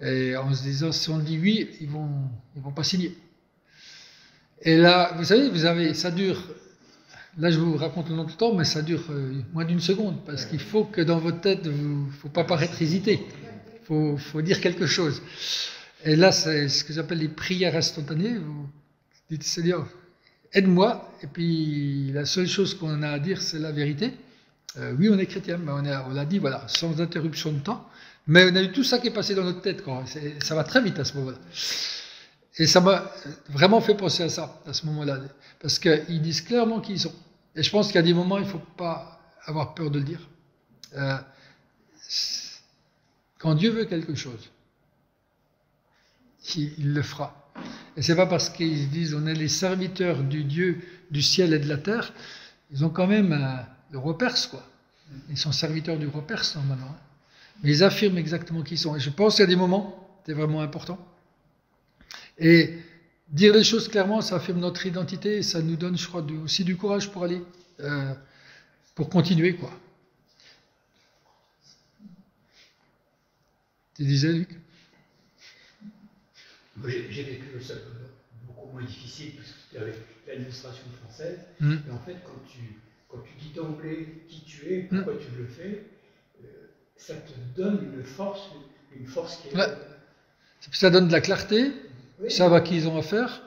Et en se disant, si on dit oui, ils vont pas signer. Et là, vous savez, ça dure, là je vous raconte le nom du temps, mais ça dure moins d'1 seconde, parce qu'il faut que dans votre tête, il ne faut pas paraître hésiter, il faut dire quelque chose. Et là, c'est ce que j'appelle les prières instantanées, vous dites, Seigneur, aide-moi, et puis la seule chose qu'on a à dire, c'est la vérité. Oui, on est chrétien, mais on l'a dit, voilà, sans interruption de temps, mais on a eu tout ça qui est passé dans notre tête, quoi. Ça va très vite à ce moment-là. Et ça m'a vraiment fait penser à ça, à ce moment-là. Parce qu'ils disent clairement qui ils sont. Et je pense qu'il y a des moments, il ne faut pas avoir peur de le dire. Quand Dieu veut quelque chose, il le fera. Et c'est pas parce qu'ils disent on est les serviteurs du Dieu du ciel et de la terre, ils ont quand même le roi Perse, quoi. Ils sont serviteurs du roi Perse, normalement. Mais ils affirment exactement qui ils sont. Et je pense qu'il y a des moments, c'est vraiment important. Et dire les choses clairement, ça affirme notre identité et ça nous donne, je crois, aussi du courage pour aller, pour continuer, quoi. Tu disais, Luc? J'ai vécu ça beaucoup moins difficile avec l'administration française. Et en fait, quand tu dis d'emblée qui tu es, pourquoi tu le fais, ça te donne une force qui est... Ouais. Ça donne de la clarté. Oui. Ils savent à qui ils ont affaire.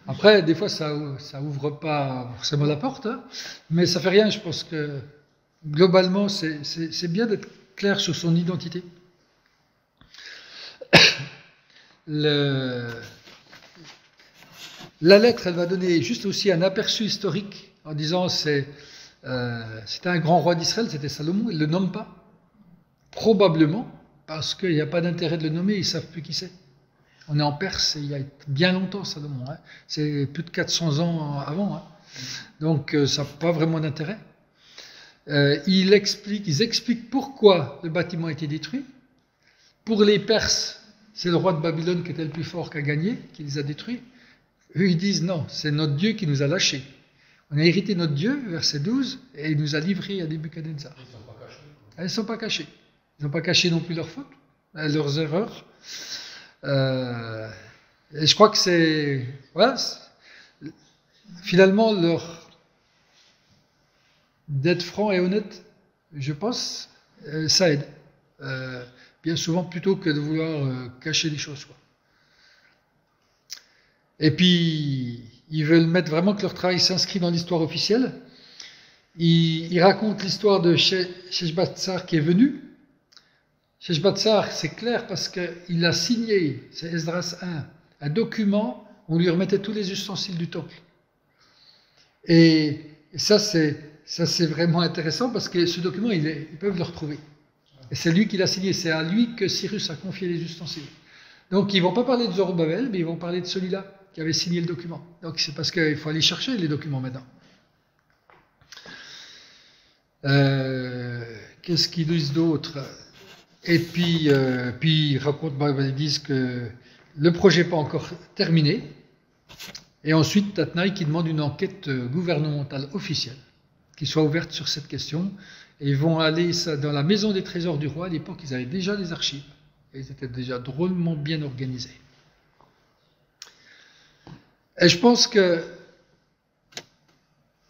Après, des fois, ça ouvre pas forcément la porte, hein, mais ça fait rien. Je pense que globalement, c'est bien d'être clair sur son identité. La lettre, elle va donner juste aussi un aperçu historique en disant c'était un grand roi d'Israël, c'était Salomon. Il ne le nomme pas, probablement parce qu'il n'y a pas d'intérêt de le nommer. Ils ne savent plus qui c'est. On est en Perse, il y a bien longtemps, Salomon. Hein. C'est plus de 400 ans avant. Hein. Donc, ça n'a pas vraiment d'intérêt. Ils expliquent pourquoi le bâtiment a été détruit. Pour les Perses, c'est le roi de Babylone qui était le plus fort, qui a gagné, qui les a détruits. Eux, ils disent non, c'est notre Dieu qui nous a lâchés. On a hérité notre Dieu, verset 12, et il nous a livrés à Nebuchadnezzar. Ils ne sont pas cachés. Ils ne sont pas cachés. Ils n'ont pas caché non plus leurs fautes, leurs erreurs. Et je crois que c'est... Voilà, finalement, d'être franc et honnête, je pense, ça aide. Bien souvent, plutôt que de vouloir cacher des choses. Quoi. Et puis, ils veulent mettre vraiment que leur travail s'inscrit dans l'histoire officielle. Ils racontent l'histoire de Sheshbatsar qui est venu. Sheshbatsar, c'est clair parce qu'il a signé, c'est Esdras 1, un document où on lui remettait tous les ustensiles du temple. Et ça, c'est vraiment intéressant parce que ce document, ils peuvent le retrouver. Et c'est lui qui l'a signé, c'est à lui que Cyrus a confié les ustensiles. Donc, ils ne vont pas parler de Zorobabel, mais ils vont parler de celui-là qui avait signé le document. Donc, c'est parce qu'il faut aller chercher les documents maintenant. Qu'est-ce qu'ils disent d'autre ? Et puis ils disent que le projet n'est pas encore terminé. Et ensuite, Tatnaï qui demande une enquête gouvernementale officielle qui soit ouverte sur cette question. Et ils vont aller dans la maison des trésors du roi. À l'époque, ils avaient déjà des archives. Et ils étaient déjà drôlement bien organisés. Et je pense que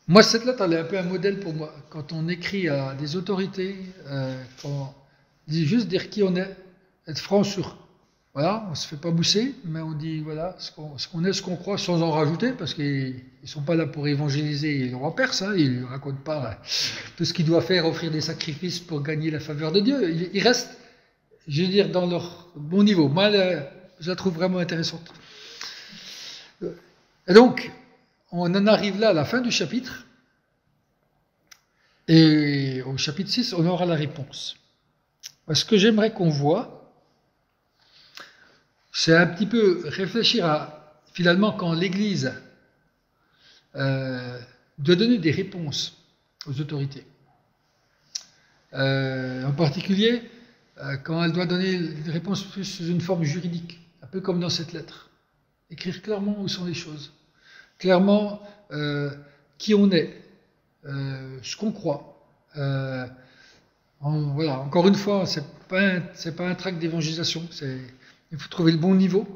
moi, cette lettre, elle est un peu un modèle pour moi. Quand on écrit à des autorités, juste dire qui on est, être franc sur. Voilà, on ne se fait pas mousser, mais on dit voilà ce qu'on est, ce qu'on croit, sans en rajouter, parce qu'ils ne sont pas là pour évangéliser le roi perse, hein, ils ne racontent pas tout ce qu'il doit faire, offrir des sacrifices pour gagner la faveur de Dieu. Ils restent, je veux dire, dans leur bon niveau. Moi, je la trouve vraiment intéressante. Et donc, on en arrive là à la fin du chapitre, et au chapitre 6, on aura la réponse. Ce que j'aimerais qu'on voit, c'est un petit peu réfléchir à, finalement, quand l'Église doit donner des réponses aux autorités. En particulier, quand elle doit donner des réponses plus sous une forme juridique, un peu comme dans cette lettre. Écrire clairement où sont les choses. Clairement, qui on est, ce qu'on croit. Voilà, encore une fois, c'est pas un tract d'évangélisation, il faut trouver le bon niveau.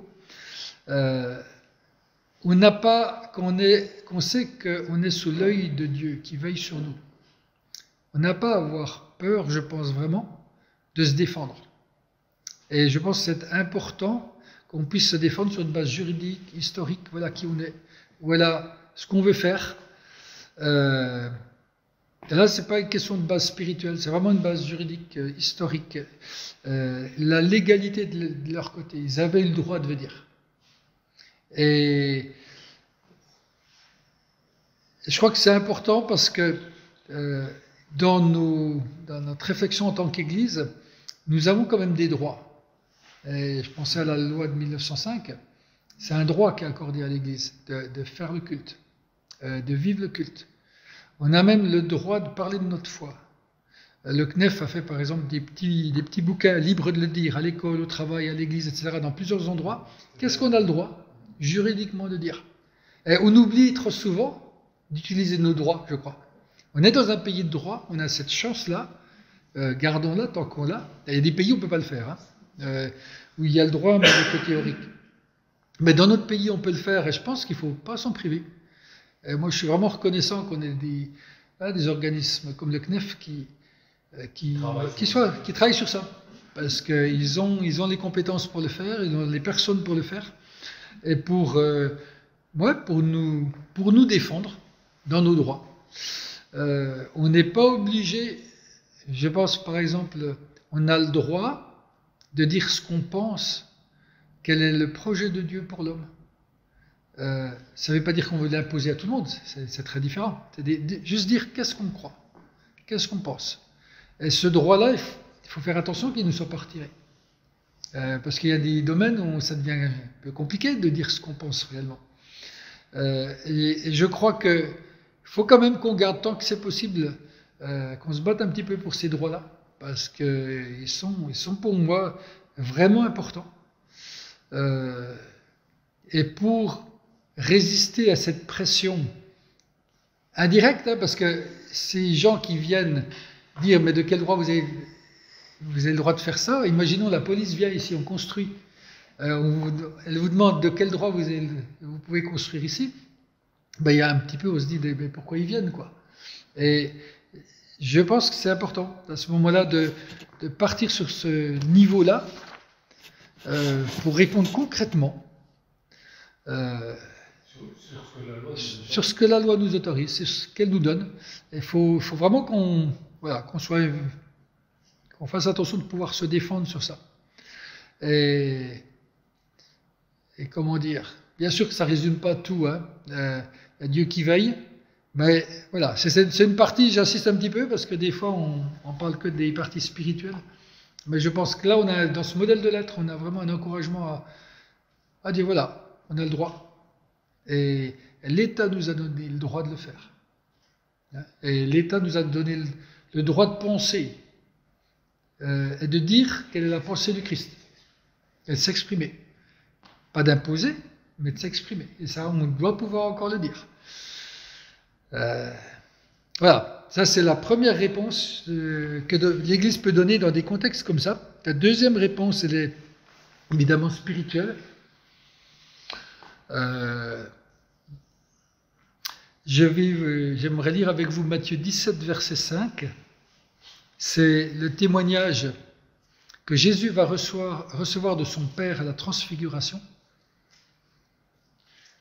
On n'a pas, qu'on sait qu'on est sous l'œil de Dieu qui veille sur nous. On n'a pas à avoir peur, je pense vraiment, de se défendre. Et je pense que c'est important qu'on puisse se défendre sur une base juridique, historique, voilà qui on est, voilà ce qu'on veut faire. Et là, ce n'est pas une question de base spirituelle, c'est vraiment une base juridique, historique. La légalité de leur côté, ils avaient eu le droit de venir. Et je crois que c'est important parce que dans notre réflexion en tant qu'Église, nous avons quand même des droits. Et je pensais à la loi de 1905, c'est un droit qui est accordé à l'Église de faire le culte, de vivre le culte. On a même le droit de parler de notre foi. Le CNEF a fait par exemple des petits bouquins libres de le dire, à l'école, au travail, à l'église, etc., dans plusieurs endroits. Qu'est-ce qu'on a le droit, juridiquement, de dire? Et on oublie trop souvent d'utiliser nos droits, je crois. On est dans un pays de droit, on a cette chance-là, gardons-la tant qu'on l'a. Il y a des pays où on ne peut pas le faire, hein, où il y a le droit, mais le côté théorique. Mais dans notre pays, on peut le faire, et je pense qu'il ne faut pas s'en priver. Et moi, je suis vraiment reconnaissant qu'on ait des organismes comme le CNEF qui travaillent sur ça. Parce qu'ils ont les compétences pour le faire, ils ont les personnes pour le faire, et pour nous défendre dans nos droits. On n'est pas obligé, je pense par exemple, on a le droit de dire ce qu'on pense, quel est le projet de Dieu pour l'homme. Ça ne veut pas dire qu'on veut l'imposer à tout le monde, c'est très différent. C'est juste dire qu'est-ce qu'on croit, qu'est-ce qu'on pense. Et ce droit-là, il faut faire attention qu'il ne soit pas retiré. Parce qu'il y a des domaines où ça devient un peu compliqué de dire ce qu'on pense réellement. Et je crois qu'il faut quand même qu'on garde tant que c'est possible, qu'on se batte un petit peu pour ces droits-là, parce qu'ils sont pour moi vraiment importants. Et pour résister à cette pression indirecte, hein, parce que ces gens qui viennent dire mais de quel droit vous avez le droit de faire ça, imaginons la police vient ici, on construit, elle vous demande de quel droit vous pouvez construire ici, ben, il y a un petit peu, on se dit mais pourquoi ils viennent, quoi. Et je pense que c'est important à ce moment-là de partir sur ce niveau-là pour répondre concrètement sur ce que la loi nous autorise, c'est ce qu'elle nous donne. Il faut vraiment qu'on fasse attention de pouvoir se défendre sur ça. Et comment dire, bien sûr que ça ne résume pas tout, hein. Il y a Dieu qui veille, mais voilà, c'est une partie, j'insiste un petit peu, parce que des fois on parle que des parties spirituelles, mais je pense que là, dans ce modèle de lettre, on a vraiment un encouragement à dire voilà, on a le droit. Et l'État nous a donné le droit de le faire. Et l'État nous a donné le droit de penser est de dire quelle est la pensée du Christ. Et de s'exprimer. Pas d'imposer, mais de s'exprimer. Et ça, on doit pouvoir encore le dire. Voilà, ça c'est la première réponse que l'Église peut donner dans des contextes comme ça. La deuxième réponse, elle est évidemment spirituelle. J'aimerais lire avec vous Matthieu 17, verset 5. C'est le témoignage que Jésus va recevoir de son Père à la transfiguration.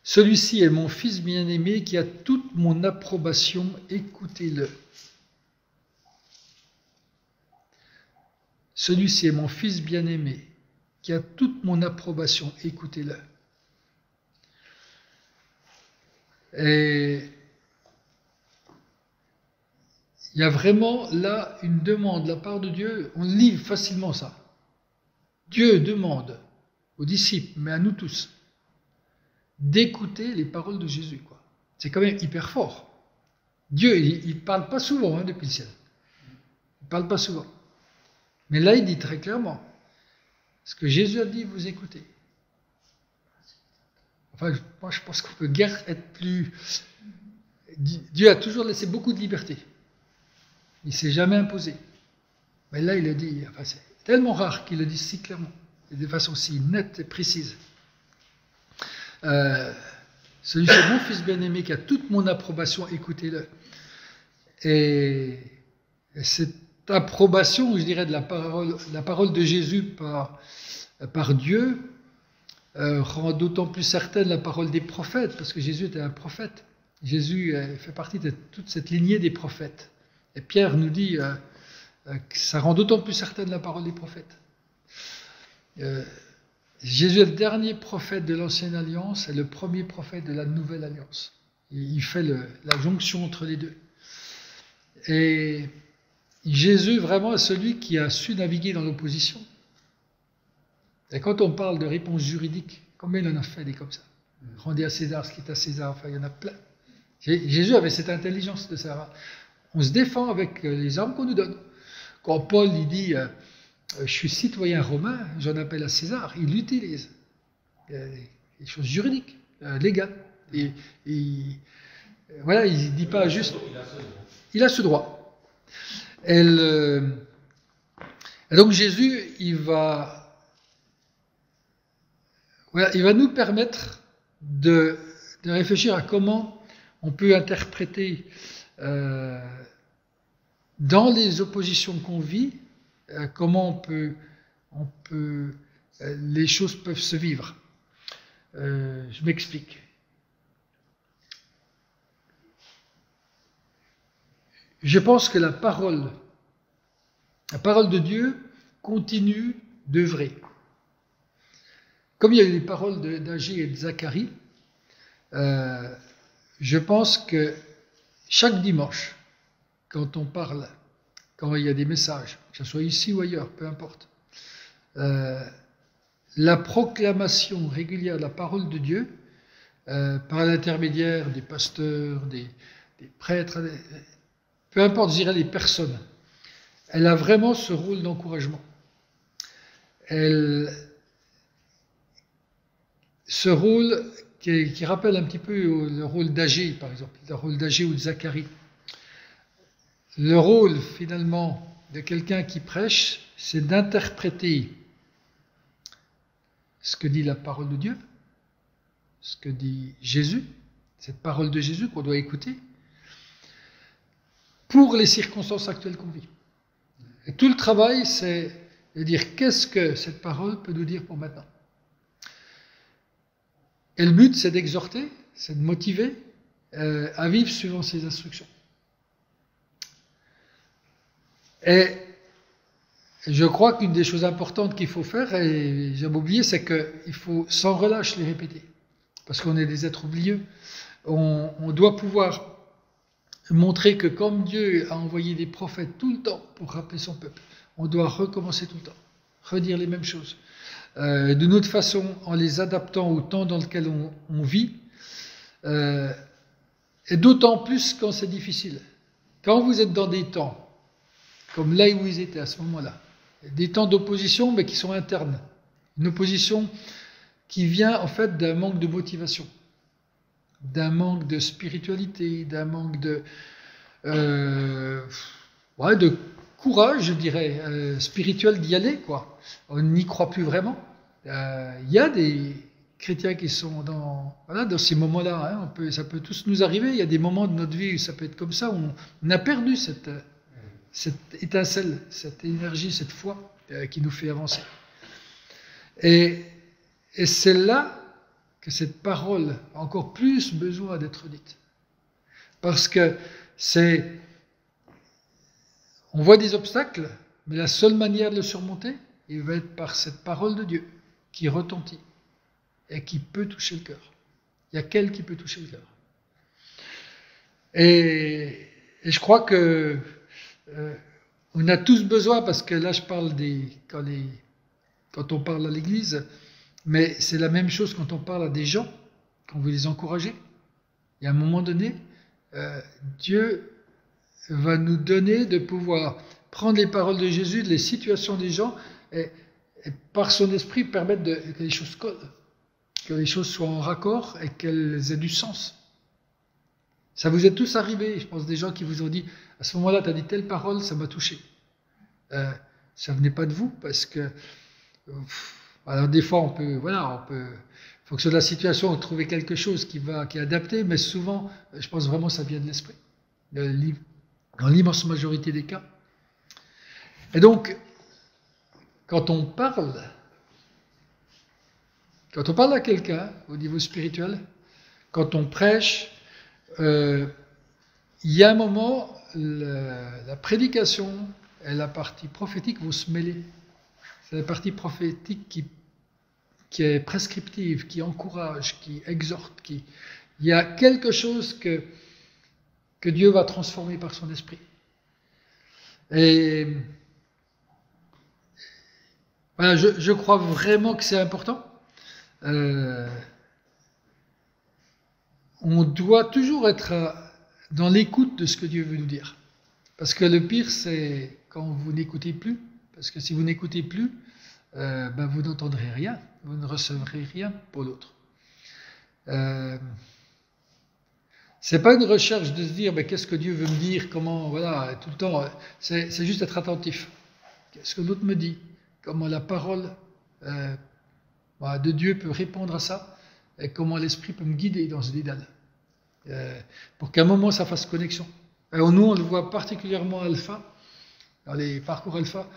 Celui-ci est mon Fils bien-aimé qui a toute mon approbation, écoutez-le. Celui-ci est mon Fils bien-aimé qui a toute mon approbation, écoutez-le. Et il y a vraiment là une demande de la part de Dieu. On lit facilement ça. Dieu demande aux disciples, mais à nous tous, d'écouter les paroles de Jésus, quoi. C'est quand même hyper fort. Dieu, il ne parle pas souvent depuis le ciel. Il ne parle pas souvent. Mais là, il dit très clairement, ce que Jésus a dit, vous écoutez. Enfin, moi, je pense qu'on ne peut guère être plus... Dieu a toujours laissé beaucoup de liberté. Il ne s'est jamais imposé. Mais là, il a dit, enfin, c'est tellement rare qu'il le dise si clairement, et de façon si nette et précise. Celui-ci est mon Fils bien-aimé qui a toute mon approbation, écoutez-le. Et cette approbation, je dirais, de la parole de Jésus par Dieu rend d'autant plus certaine la parole des prophètes, parce que Jésus était un prophète. Jésus fait partie de toute cette lignée des prophètes. Et Pierre nous dit que ça rend d'autant plus certaine la parole des prophètes. Jésus est le dernier prophète de l'Ancienne Alliance et le premier prophète de la Nouvelle Alliance. Il fait la jonction entre les deux. Et Jésus, vraiment, est celui qui a su naviguer dans l'opposition. Et quand on parle de réponse juridique, combien il en a fait des comme ça? Rendez à César ce qui est à César, enfin, il y en a plein. Jésus avait cette intelligence de ça. On se défend avec les armes qu'on nous donne. Quand Paul il dit je suis citoyen romain, j'en appelle à César, il l'utilise. Des choses juridiques, légales. Voilà, il ne dit pas juste. Il a ce droit. Et donc Jésus, il va nous permettre de réfléchir à comment on peut interpréter dans les oppositions qu'on vit, comment les choses peuvent se vivre. Je m'explique. Je pense que la parole de Dieu continue d'œuvrer. Comme il y a eu les paroles d'Agé et de Zacharie, je pense que chaque dimanche, quand on parle, quand il y a des messages, que ce soit ici ou ailleurs, peu importe, la proclamation régulière de la parole de Dieu, par l'intermédiaire des pasteurs, des prêtres, peu importe, je dirais les personnes, elle a vraiment ce rôle d'encouragement. Ce rôle qui rappelle un petit peu le rôle d'Agé, par exemple, le rôle d'Agé ou de Zacharie. Le rôle, finalement, de quelqu'un qui prêche, c'est d'interpréter ce que dit la parole de Dieu, ce que dit Jésus, cette parole de Jésus qu'on doit écouter, pour les circonstances actuelles qu'on vit. Et tout le travail, c'est de dire qu'est-ce que cette parole peut nous dire pour maintenant. Et le but, c'est d'exhorter, c'est de motiver à vivre suivant ses instructions. Et je crois qu'une des choses importantes qu'il faut faire, et j'avais oublié, c'est qu'il faut sans relâche les répéter. Parce qu'on est des êtres oublieux. On doit pouvoir montrer que comme Dieu a envoyé des prophètes tout le temps pour rappeler son peuple, on doit recommencer tout le temps, redire les mêmes choses. D'une autre façon, en les adaptant au temps dans lequel on vit, et d'autant plus quand c'est difficile. Quand vous êtes dans des temps, comme là où ils étaient à ce moment-là, des temps d'opposition, mais qui sont internes. Une opposition qui vient en fait d'un manque de motivation, d'un manque de spiritualité, d'un manque de courage, je dirais, spirituel d'y aller, quoi. On n'y croit plus vraiment. Il y a des chrétiens qui sont dans ces moments-là. Hein, ça peut tous nous arriver. Il y a des moments de notre vie où ça peut être comme ça, où on a perdu cette étincelle, cette énergie, cette foi qui nous fait avancer. Et c'est là que cette parole a encore plus besoin d'être dite. Parce que on voit des obstacles, mais la seule manière de le surmonter, il va être par cette parole de Dieu qui retentit et qui peut toucher le cœur. Il n'y a qu'elle qui peut toucher le cœur. Et je crois que on a tous besoin, parce que là je parle quand on parle à l'Église, mais c'est la même chose quand on parle à des gens, quand on veut les encourager. Et à un moment donné, Dieu va nous donner de pouvoir prendre les paroles de Jésus, les situations des gens, et par son esprit permettre que les choses collent, que les choses soient en raccord et qu'elles aient du sens. Ça vous est tous arrivé, je pense, des gens qui vous ont dit, à ce moment-là, tu as dit telle parole, ça m'a touché. Ça venait pas de vous, parce que alors des fois, on peut, en fonction de la situation, trouver quelque chose qui est adapté, mais souvent, je pense vraiment que ça vient de l'esprit, dans l'immense majorité des cas. Et donc, quand on parle à quelqu'un au niveau spirituel, quand on prêche, il y a un moment, la prédication et la partie prophétique vont se mêler. C'est la partie prophétique qui est prescriptive, qui encourage, qui exhorte. Il y a quelque chose que Dieu va transformer par son esprit. Et voilà, je crois vraiment que c'est important. On doit toujours être dans l'écoute de ce que Dieu veut nous dire. Parce que le pire, c'est quand vous n'écoutez plus. Parce que si vous n'écoutez plus, vous n'entendrez rien, vous ne recevrez rien pour l'autre. C'est pas une recherche de se dire qu'est-ce que Dieu veut me dire, comment, voilà, tout le temps. C'est juste être attentif. Qu'est-ce que l'autre me dit? Comment la parole de Dieu peut répondre à ça, et comment l'Esprit peut me guider dans ce dédale. Pour qu'à un moment ça fasse connexion. Alors nous, on le voit particulièrement alpha, dans les parcours alpha.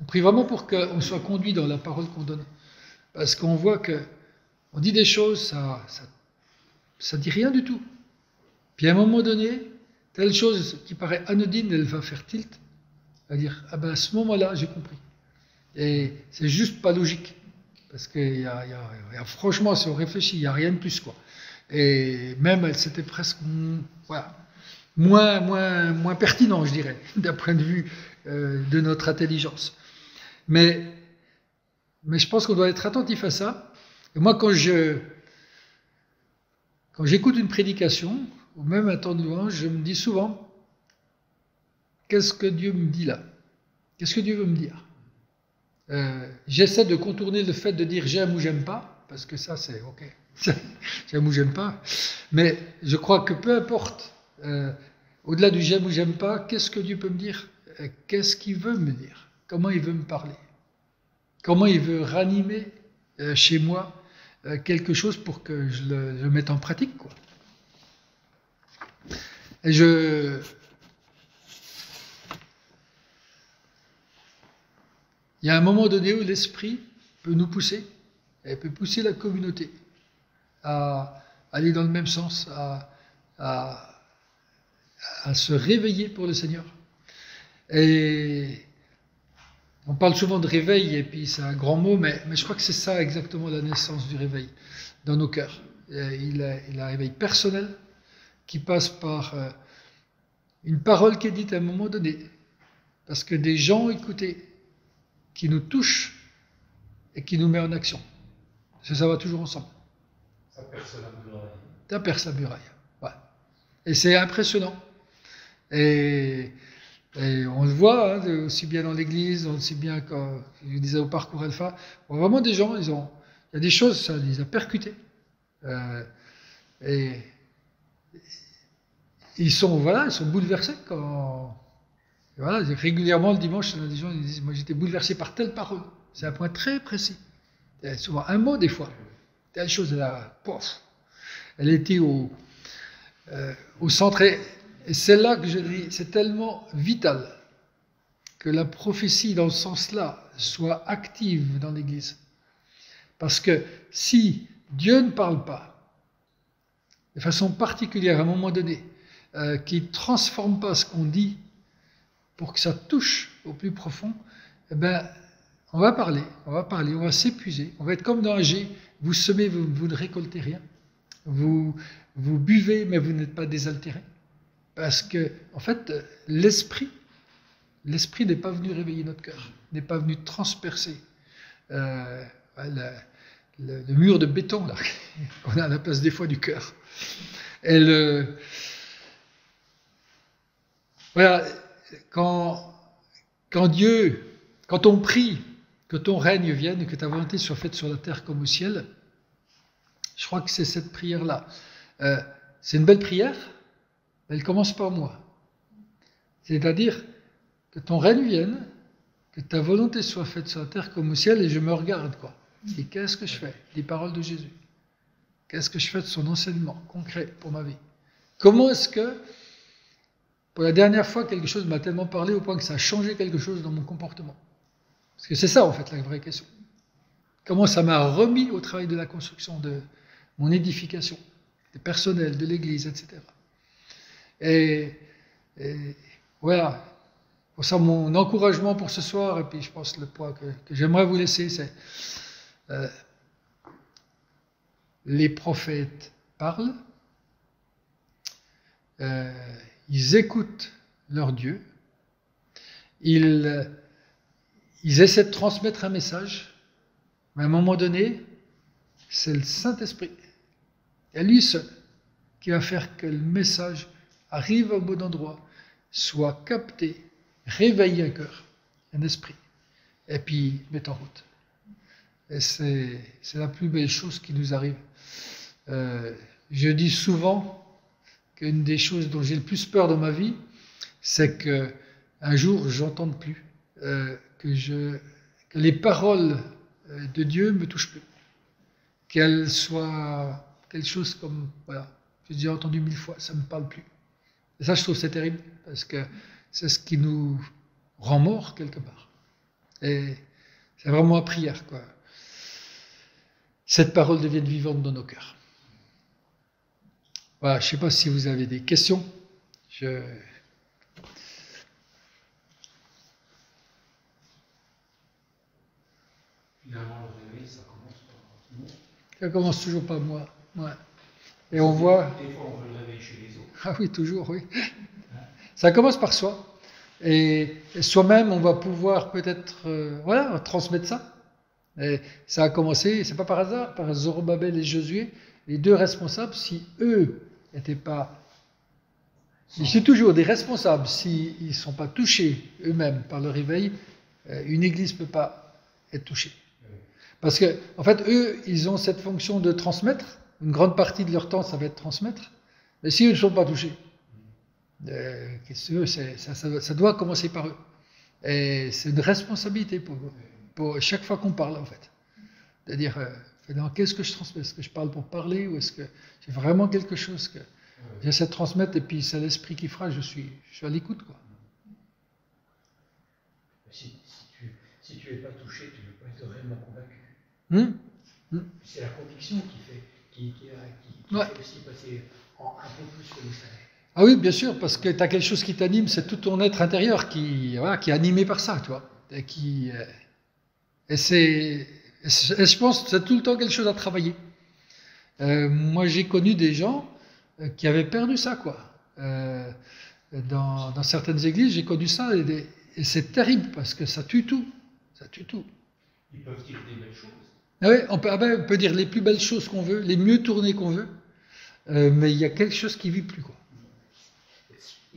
On prie vraiment pour qu'on soit conduit dans la parole qu'on donne. Parce qu'on voit qu'on dit des choses, ça dit rien du tout. Puis à un moment donné, telle chose qui paraît anodine, elle va faire tilt. À dire, à ce moment-là, j'ai compris. Et c'est juste pas logique. Parce que franchement, si on réfléchit, il n'y a rien de plus, quoi. Et même, c'était presque moins pertinent, je dirais, d'un point de vue de notre intelligence. Mais je pense qu'on doit être attentif à ça. Et moi, quand j'écoute une prédication, ou même un temps de louange, je me dis souvent, qu'est-ce que Dieu me dit là? Qu'est-ce que Dieu veut me dire? J'essaie de contourner le fait de dire j'aime ou j'aime pas, parce que ça c'est ok, j'aime ou j'aime pas, mais je crois que peu importe, au-delà du j'aime ou j'aime pas, qu'est-ce que Dieu peut me dire? Qu'est-ce qu'il veut me dire? Comment il veut me parler? Comment il veut ranimer chez moi quelque chose pour que je le mette en pratique, quoi. Et il y a un moment donné où l'esprit peut nous pousser, et peut pousser la communauté à aller dans le même sens, à se réveiller pour le Seigneur. Et on parle souvent de réveil, et puis c'est un grand mot, mais je crois que c'est ça exactement la naissance du réveil dans nos cœurs. Il a un réveil personnel qui passe par une parole qui est dite à un moment donné, parce que des gens ont écouté, qui nous touche et qui nous met en action. Ça va toujours ensemble. Ça perce la muraille. Ça perce la muraille. Ouais. Et c'est impressionnant. Et Et on le voit, hein, aussi bien dans l'église, aussi bien quand je disais au parcours Alpha. Bon, vraiment des gens, il y a des choses, ça les a percutés. Et ils sont bouleversés quand. Voilà, régulièrement le dimanche, il y a des gens qui disent, moi j'étais bouleversé par telle parole. C'est un point très précis. Souvent un mot des fois. Telle chose, elle était au centre. Et c'est là que je dis, c'est tellement vital que la prophétie dans ce sens-là soit active dans l'Église. Parce que si Dieu ne parle pas, de façon particulière à un moment donné, qui ne transforme pas ce qu'on dit pour que ça touche au plus profond, eh ben, on va parler, on va s'épuiser, on va être comme dans un jet, vous semez, vous ne récoltez rien, vous buvez, mais vous n'êtes pas désaltéré. Parce que, en fait, l'esprit n'est pas venu réveiller notre cœur, n'est pas venu transpercer le mur de béton là qu'on a à la place des fois du cœur. Et voilà, quand on prie que ton règne vienne et que ta volonté soit faite sur la terre comme au ciel, je crois que c'est cette prière-là. C'est une belle prière. Elle commence par moi. C'est-à-dire que ton règne vienne, que ta volonté soit faite sur la terre comme au ciel, et je me regarde, quoi. Et qu'est-ce que je fais des paroles de Jésus? Qu'est-ce que je fais de son enseignement concret pour ma vie? Comment est-ce que, pour la dernière fois, quelque chose m'a tellement parlé au point que ça a changé quelque chose dans mon comportement? Parce que c'est ça, en fait, la vraie question. Comment ça m'a remis au travail de la construction, de mon édification, des personnels, de l'Église, etc. Et voilà, pour ça mon encouragement pour ce soir, et puis je pense le point que j'aimerais vous laisser, c'est les prophètes parlent, ils écoutent leur Dieu, ils essaient de transmettre un message, mais à un moment donné, c'est le Saint-Esprit, et lui seul, qui va faire que le message arrive au bon endroit, soit capté, réveille un cœur, un esprit, et puis met en route. Et c'est la plus belle chose qui nous arrive. Je dis souvent qu'une des choses dont j'ai le plus peur dans ma vie, c'est qu'un jour j'entende plus, que les paroles de Dieu me touchent plus, qu'elles soient quelque chose comme, voilà, j'ai déjà entendu 1000 fois, ça ne me parle plus. Et ça, je trouve c'est terrible, parce que c'est ce qui nous rend morts quelque part. Et c'est vraiment la prière, quoi. Cette parole devienne vivante dans nos cœurs. Voilà, je ne sais pas si vous avez des questions. Finalement, le réveil, ça commence par nous. Ça commence toujours par moi. Ouais. Et on voit. Des fois, on veut le réveil chez les autres. Ah oui, toujours, oui. Ça commence par soi. Et soi-même, on va pouvoir peut-être voilà, transmettre ça. Et ça a commencé, c'est pas par hasard, par Zorobabel et Josué, les deux responsables, si eux n'étaient pas. Ils sont toujours des responsables, s'ils ne sont pas touchés eux-mêmes par le réveil, une église ne peut pas être touchée. Parce que, en fait, eux, ils ont cette fonction de transmettre. Une grande partie de leur temps, ça va être transmettre. Mais si eux ne sont pas touchés, ça doit commencer par eux. Et c'est une responsabilité pour chaque fois qu'on parle, en fait. C'est-à-dire, qu'est-ce que je transmets? Est-ce que je parle pour parler ou est-ce que j'ai vraiment quelque chose que j'essaie de transmettre et puis c'est l'esprit qui fera, je suis à l'écoute, quoi. Si tu n'es pas touché, tu ne peux pas être réellement convaincu. C'est la conviction qui fait aussi passer un peu plus que le salaire. Ah oui, bien sûr, parce que tu as quelque chose qui t'anime, c'est tout ton être intérieur qui est animé par ça, tu vois. Et je pense que c'est tout le temps quelque chose à travailler. Moi, j'ai connu des gens qui avaient perdu ça, quoi. Dans certaines églises, j'ai connu ça, et c'est terrible, parce que ça tue tout. Ça tue tout. Ils peuvent dire des belles choses. Ah oui, on peut dire les plus belles choses qu'on veut, les mieux tournées qu'on veut, mais il y a quelque chose qui ne vit plus, quoi.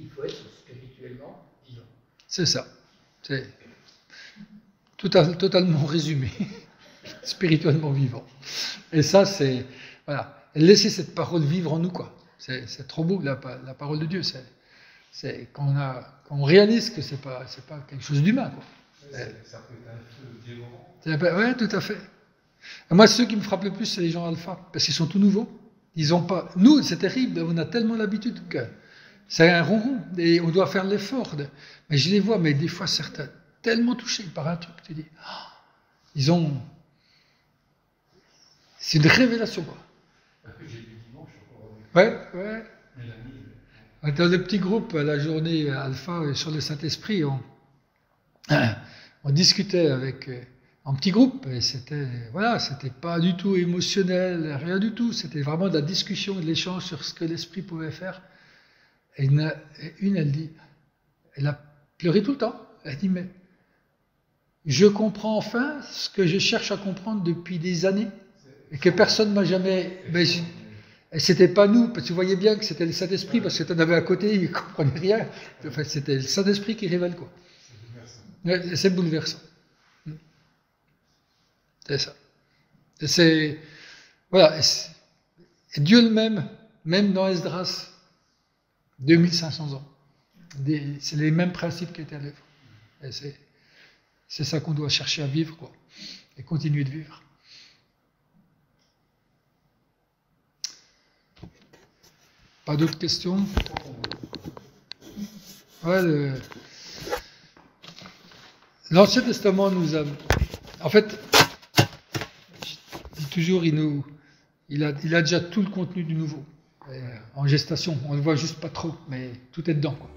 Il faut être spirituellement vivant. C'est ça. C'est totalement résumé. Spirituellement vivant. Et ça, c'est... Voilà. Laisser cette parole vivre en nous, quoi. C'est trop beau, la parole de Dieu. C'est quand on réalise que c'est pas quelque chose d'humain, quoi. Ça peut être un feu dévorant. Oui, tout à fait. Et moi, ceux qui me frappent le plus, c'est les gens alpha, parce qu'ils sont tout nouveaux. Ils ont pas... Nous, c'est terrible, on a tellement l'habitude que c'est un ronron, et on doit faire l'effort. Mais je les vois, mais des fois, certains, tellement touchés par un truc, tu dis, ils ont... C'est une révélation, quoi. J'ai vu dimanche encore. Ouais. Dans le petit groupe, la journée alpha sur le Saint-Esprit, on discutait avec... en petit groupe, et c'était pas du tout émotionnel, rien du tout, c'était vraiment de la discussion, de l'échange sur ce que l'esprit pouvait faire. Et une, elle dit, elle a pleuré tout le temps, elle dit, mais je comprends enfin ce que je cherche à comprendre depuis des années, et que personne ne m'a jamais... Et c'était pas nous, parce que vous voyez bien que c'était le Saint-Esprit, parce que tu en avais à côté, il ne comprenait rien. Enfin, c'était le Saint-Esprit qui révèle, quoi. C'est bouleversant. C'est ça. Voilà. Et Dieu le même dans Esdras, 2500 ans. C'est les mêmes principes qui étaient à l'œuvre. Et c'est ça qu'on doit chercher à vivre, quoi. Et continuer de vivre. Pas d'autres questions? Ouais, l'Ancien Testament nous a... En fait, je dis toujours, il a déjà tout le contenu du Nouveau. En gestation, on ne le voit juste pas trop, mais tout est dedans, quoi.